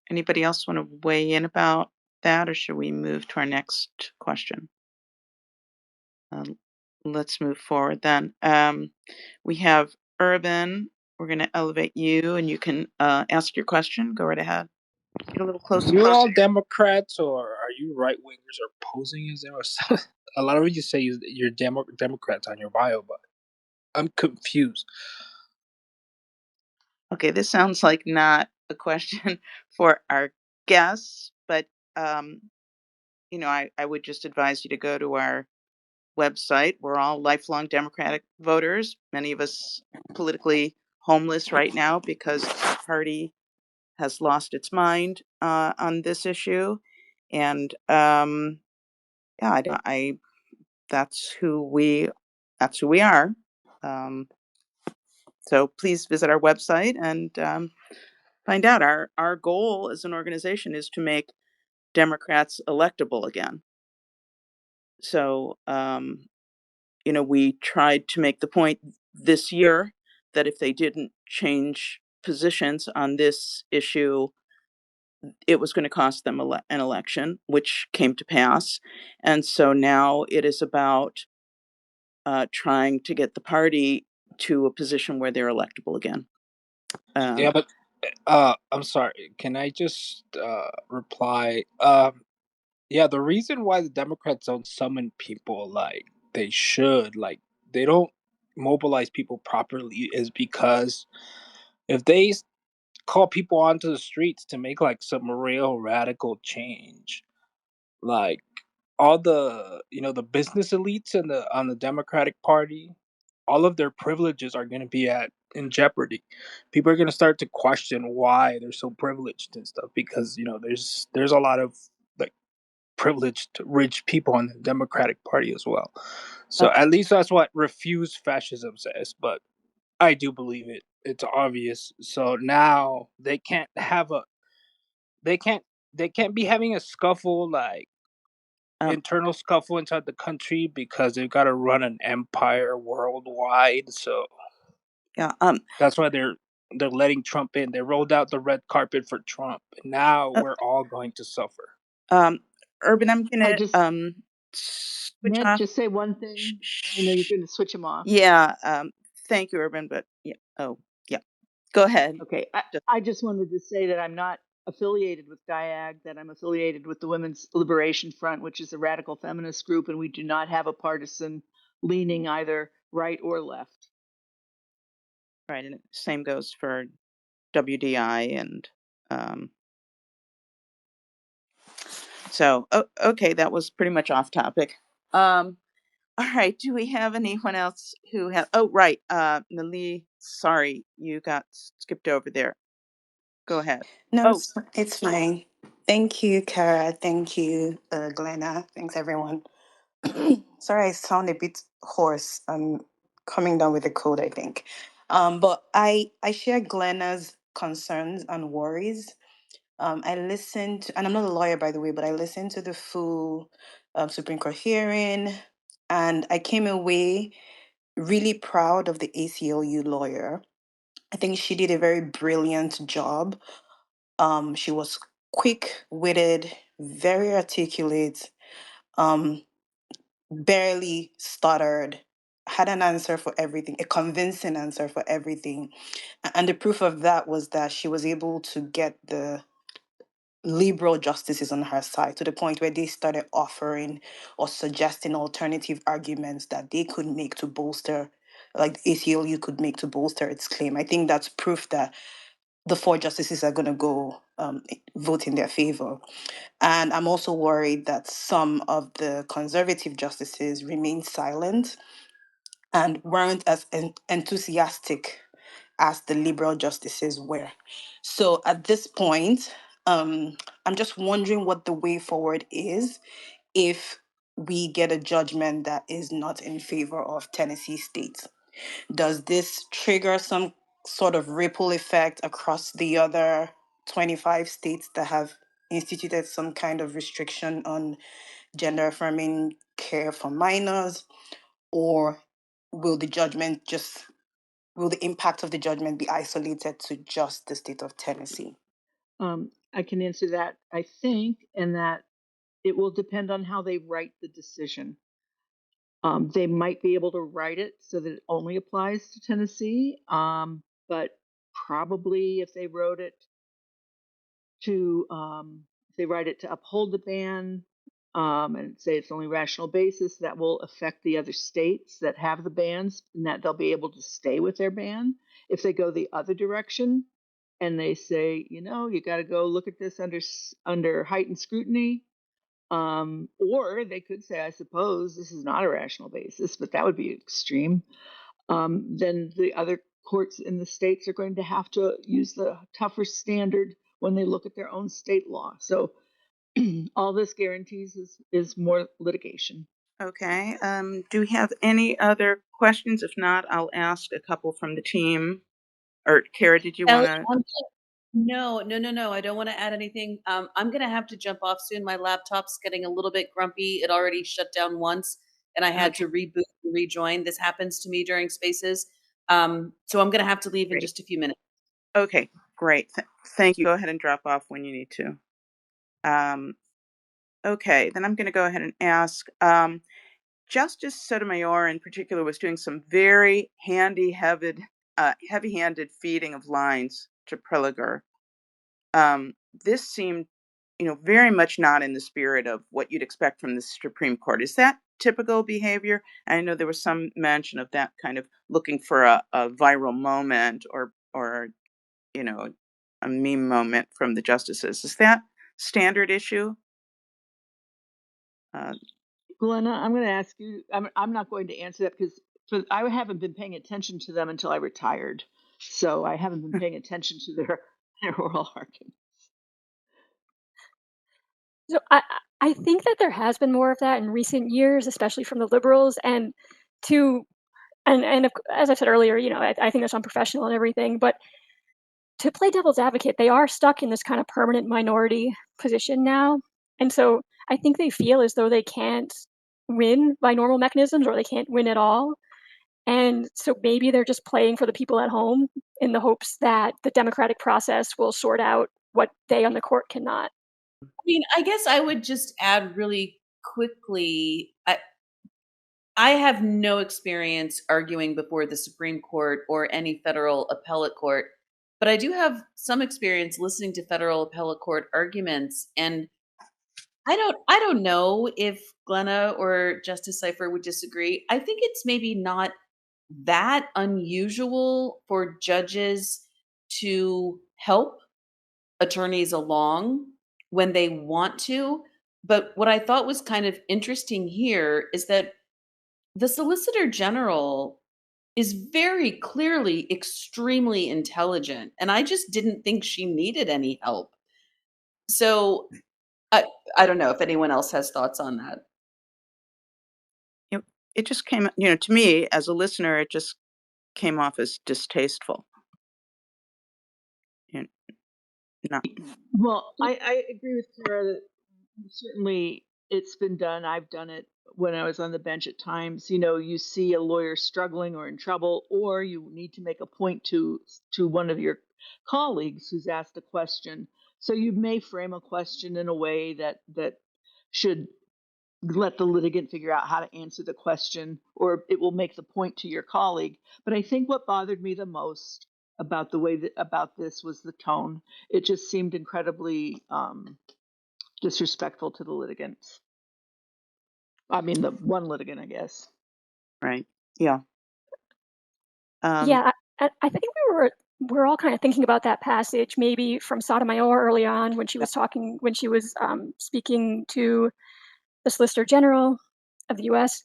Anybody else want to weigh in about that, or should we move to our next question? Let's move forward then. We have Urban. We're going to elevate you, and you can ask your question. Go right ahead. Get a little closer. You all Democrats, or are you right wingers, or posing as there? A lot of you say you're Democrats on your bio, but I'm confused. Okay, this sounds like not a question for our guests, but I would just advise you to go to our website. We're all lifelong Democratic voters. Many of us politically homeless right now because the party has lost its mind on this issue, and that's who we are. So please visit our website and find out. Our goal as an organization is to make Democrats electable again. So we tried to make the point this year that if they didn't change positions on this issue, it was going to cost them an election, which came to pass. And so now it is about trying to get the party to a position where they're electable again. Yeah, but I'm sorry. Can I just reply? Yeah, the reason why the Democrats don't summon people like they should, like they don't mobilize people properly, is because if they call people onto the streets to make like some real radical change, like all the the business elites on the Democratic Party, all of their privileges are going to be in jeopardy. People are going to start to question why they're so privileged and stuff, because there's a lot of like privileged rich people in the Democratic Party as well. So at least that's what Refuse Fascism says, but I do believe it. It's obvious. So now they can't they can't be having a scuffle, like internal scuffle inside the country, because they've got to run an empire worldwide. So Yeah. that's why they're letting Trump in. They rolled out the red carpet for Trump. And now we're all going to suffer. Urban, I'm I gonna just switch off. just say one thing. I know you're going to switch them off. Yeah. Thank you, Urban. But yeah. Oh, yeah. Go ahead. Okay. I just wanted to say that I'm not affiliated with DIAG, that I'm affiliated with the Women's Liberation Front, which is a radical feminist group, and we do not have a partisan leaning either right or left. Right, and same goes for WDI and so okay, that was pretty much off topic. All right, do we have anyone else who have? Oh, right, Nalee. Sorry, you got skipped over there. Go ahead. No, it's fine. Thank you, Kara. Thank you, Glenna. Thanks, everyone. Sorry, I sound a bit hoarse. I'm coming down with a cold, I think. But I share Glenna's concerns and worries. I listened, and I'm not a lawyer, by the way, but I listened to the full Supreme Court hearing, and I came away really proud of the ACLU lawyer. I think she did a very brilliant job. She was quick-witted, very articulate, um, barely stuttered, had an answer for everything, a convincing answer for everything. And the proof of that was that she was able to get the liberal justices on her side to the point where they started offering or suggesting alternative arguments that they could make to bolster, like the ACLU could make to bolster its claim. I think that's proof that the four justices are going to go vote in their favor. And I'm also worried that some of the conservative justices remain silent and weren't as enthusiastic as the liberal justices were. So at this point, I'm just wondering what the way forward is if we get a judgment that is not in favor of Tennessee State. Does this trigger some sort of ripple effect across the other 25 states that have instituted some kind of restriction on gender affirming care for minors? Or will the impact of the judgment be isolated to just the state of Tennessee? I can answer that, I think, and that it will depend on how they write the decision. They might be able to write it so that it only applies to Tennessee, but probably if they wrote it to uphold the ban and say it's only rational basis, that will affect the other states that have the bans, and that they'll be able to stay with their ban. If they go the other direction and they say, you got to go look at this under heightened scrutiny, or they could say, I suppose this is not a rational basis, but that would be extreme. Then the other courts in the states are going to have to use the tougher standard when they look at their own state law. So all this guarantees is more litigation. Okay. Do we have any other questions? If not, I'll ask a couple from the team. Or Kara, did you want to? No. I don't want to add anything. I'm going to have to jump off soon. My laptop's getting a little bit grumpy. It already shut down once, and I had to reboot and rejoin. This happens to me during spaces. So I'm going to have to leave in just a few minutes. Okay, great. Thank you. Go ahead and drop off when you need to. Okay, then I'm going to go ahead and ask. Justice Sotomayor, in particular, was doing some very heavy-handed feeding of lines to Preliger. This seemed, very much not in the spirit of what you'd expect from the Supreme Court. Is that typical behavior? I know there was some mention of that kind of looking for a viral moment or a meme moment from the justices. Is that standard issue? Glenna, I'm going to ask you. I'm not going to answer that because I haven't been paying attention to them until I retired, so I haven't been paying attention to their oral argument. So I think that there has been more of that in recent years, especially from the liberals, and as I said earlier, I think that's unprofessional and everything. But to play devil's advocate, they are stuck in this kind of permanent minority position now, and so I think they feel as though they can't win by normal mechanisms, or they can't win at all. And so maybe they're just playing for the people at home in the hopes that the democratic process will sort out what they on the court cannot. I mean, I guess I would just add really quickly, I have no experience arguing before the Supreme Court or any federal appellate court, but I do have some experience listening to federal appellate court arguments. And I don't know if Glenna or Justice Cypher would disagree. I think it's maybe not that unusual for judges to help attorneys along when they want to. But what I thought was kind of interesting here is that the Solicitor General is very clearly extremely intelligent, and I just didn't think she needed any help. So I don't know if anyone else has thoughts on that. It just came, to me as a listener, it just came off as distasteful. Not. Well, I agree with Kara that certainly it's been done. I've done it when I was on the bench at times. You see a lawyer struggling or in trouble, or you need to make a point to one of your colleagues who's asked a question. So you may frame a question in a way that should let the litigant figure out how to answer the question, or it will make the point to your colleague. But I think what bothered me the most about the way about this was the tone. It just seemed incredibly disrespectful to the litigants. I mean, the one litigant, I guess. Right. Yeah. Yeah, I think we're all kind of thinking about that passage, maybe from Sotomayor early on when she was speaking to the Solicitor General of the U.S.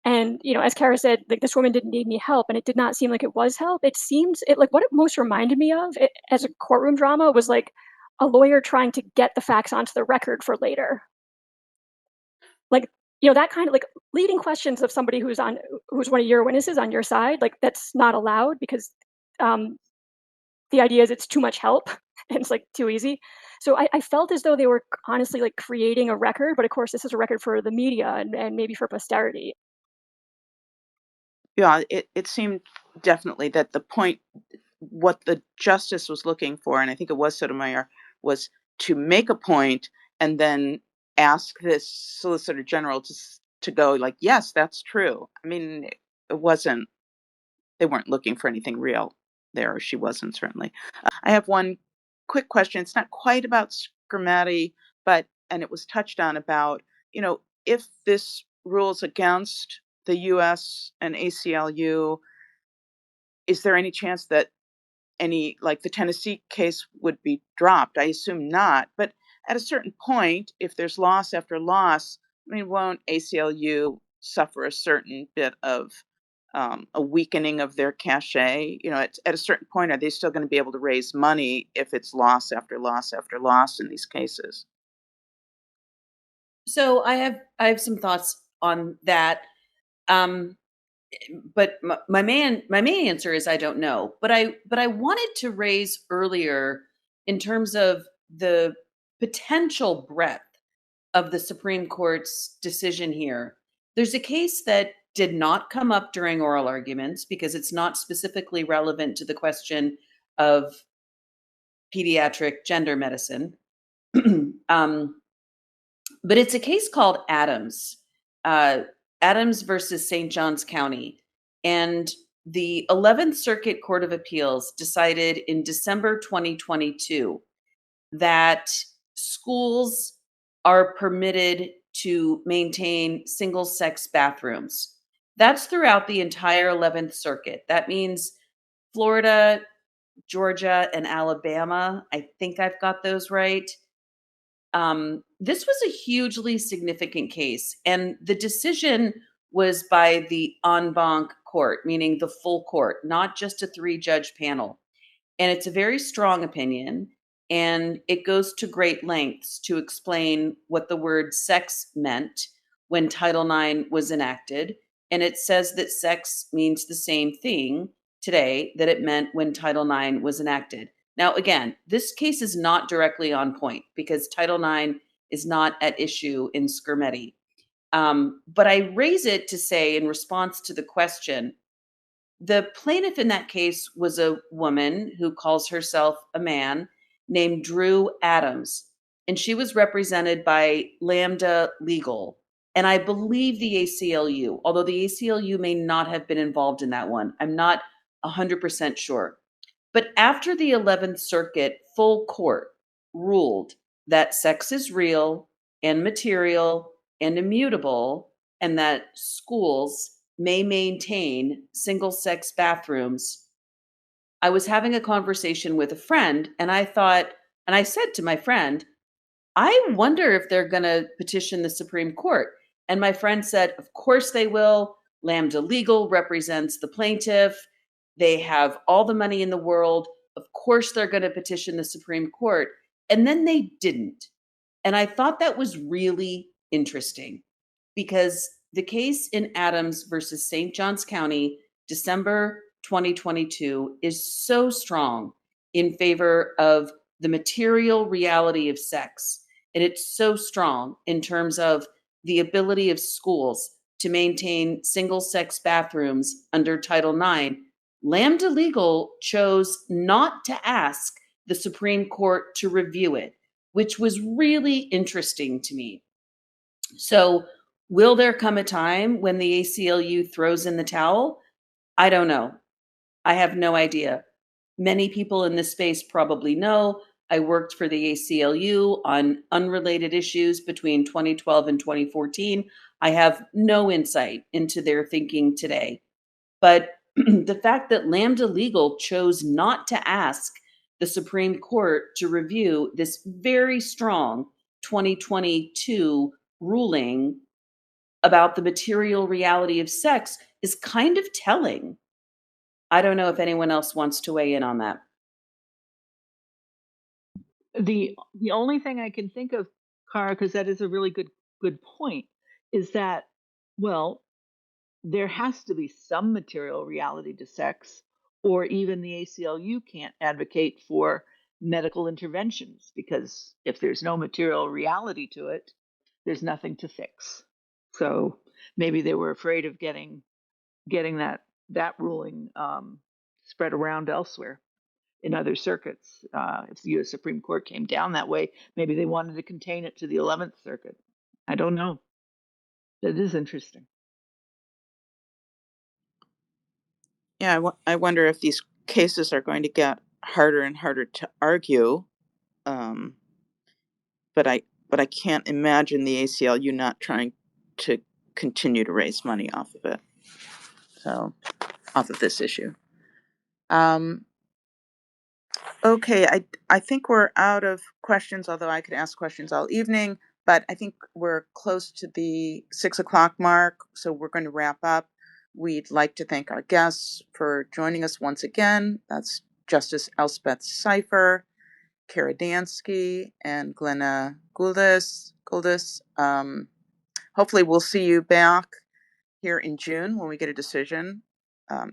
And as Kara said, like, this woman didn't need any help, and it did not seem like it was help. It seems like what it most reminded me of as a courtroom drama was like a lawyer trying to get the facts onto the record for later. Like, that kind of like leading questions of somebody who's one of your witnesses on your side, like that's not allowed because the idea is it's too much help and it's like too easy. So I felt as though they were honestly like creating a record, but of course this is a record for the media and maybe for posterity. Yeah, it seemed definitely that the point, what the justice was looking for, and I think it was Sotomayor, was to make a point and then ask this Solicitor General to go like, yes, that's true. I mean, they weren't looking for anything real there, or she wasn't certainly. I have one quick question. It's not quite about Skrmetti, and it was touched on about, if this rules against the U.S. and ACLU, is there any chance that like the Tennessee case would be dropped? I assume not, but at a certain point, if there's loss after loss, I mean, won't ACLU suffer a certain bit of a weakening of their cachet? At a certain point, are they still going to be able to raise money if it's loss after loss after loss in these cases? So I have some thoughts on that. But my main answer is I don't know. But I wanted to raise earlier in terms of the potential breadth of the Supreme Court's decision here. There's a case that did not come up during oral arguments because it's not specifically relevant to the question of pediatric gender medicine. But it's a case called Adams. Adams versus St. Johns County. And the 11th Circuit Court of Appeals decided in December 2022 that schools are permitted to maintain single-sex bathrooms. That's throughout the entire 11th Circuit. That means Florida, Georgia, and Alabama. I think I've got those right. This was a hugely significant case, and the decision was by the en banc court, meaning the full court, not just a 3-judge panel. And it's a very strong opinion, and it goes to great lengths to explain what the word sex meant when Title IX was enacted. And it says that sex means the same thing today that it meant when Title IX was enacted. Now, again, this case is not directly on point because Title IX is not at issue in Skrmetti. But I raise it to say, in response to the question, the plaintiff in that case was a woman who calls herself a man named Drew Adams, and she was represented by Lambda Legal. And I believe the ACLU, although the ACLU may not have been involved in that one. I'm not 100% sure. But after the 11th Circuit full court ruled that sex is real and material and immutable, and that schools may maintain single-sex bathrooms, I was having a conversation with a friend, and I said to my friend, I wonder if they're going to petition the Supreme Court. And my friend said, of course they will. Lambda Legal represents the plaintiff. They have all the money in the world. Of course they're going to petition the Supreme Court. And then they didn't. And I thought that was really interesting because the case in Adams versus St. Johns County, December 2022, is so strong in favor of the material reality of sex. And it's so strong in terms of the ability of schools to maintain single-sex bathrooms under Title IX. Lambda Legal chose not to ask the Supreme Court to review it, which was really interesting to me. So, will there come a time when the ACLU throws in the towel? I don't know. I have no idea. Many people in this space probably know. I worked for the ACLU on unrelated issues between 2012 and 2014. I have no insight into their thinking today. But the fact that Lambda Legal chose not to ask the Supreme Court to review this very strong 2022 ruling about the material reality of sex is kind of telling. I don't know if anyone else wants to weigh in on that. The only thing I can think of, Cara, because that is a really good point, is that, well, there has to be some material reality to sex, or even the ACLU can't advocate for medical interventions, because if there's no material reality to it, there's nothing to fix. So maybe they were afraid of getting that ruling spread around elsewhere in other circuits. If the U.S. Supreme Court came down that way, maybe they wanted to contain it to the 11th Circuit. I don't know. That is interesting. Yeah, I wonder if these cases are going to get harder and harder to argue. But I can't imagine the ACLU not trying to continue to raise money off of it. So, off of this issue. Okay, I think we're out of questions, although I could ask questions all evening, but I think we're close to the 6:00 mark, so we're going to wrap up. We'd like to thank our guests for joining us once again. That's Justice Elspeth Cypher, Kara Dansky, and Glenna Goldis. Hopefully we'll see you back here in June when we get a decision,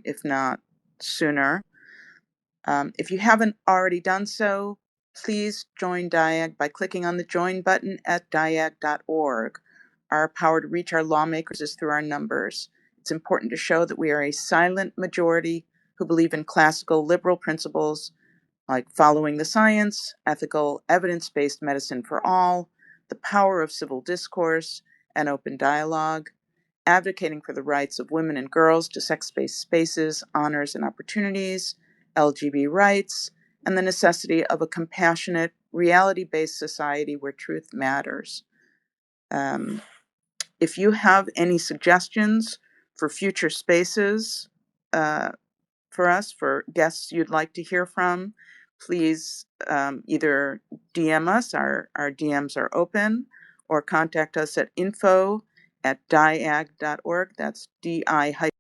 if not sooner. If you haven't already done so, please join DIAG by clicking on the join button at diag.org. Our power to reach our lawmakers is through our numbers. It's important to show that we are a silent majority who believe in classical liberal principles like following the science, ethical, evidence-based medicine for all, the power of civil discourse, and open dialogue, advocating for the rights of women and girls to sex-based spaces, honors, and opportunities, LGBT rights, and the necessity of a compassionate, reality-based society where truth matters. If you have any suggestions for future spaces for us, for guests you'd like to hear from, please either DM us, our DMs are open, or contact us at info at diag.org. That's di-ag.org.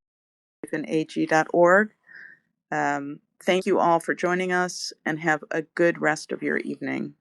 Thank you all for joining us, and have a good rest of your evening.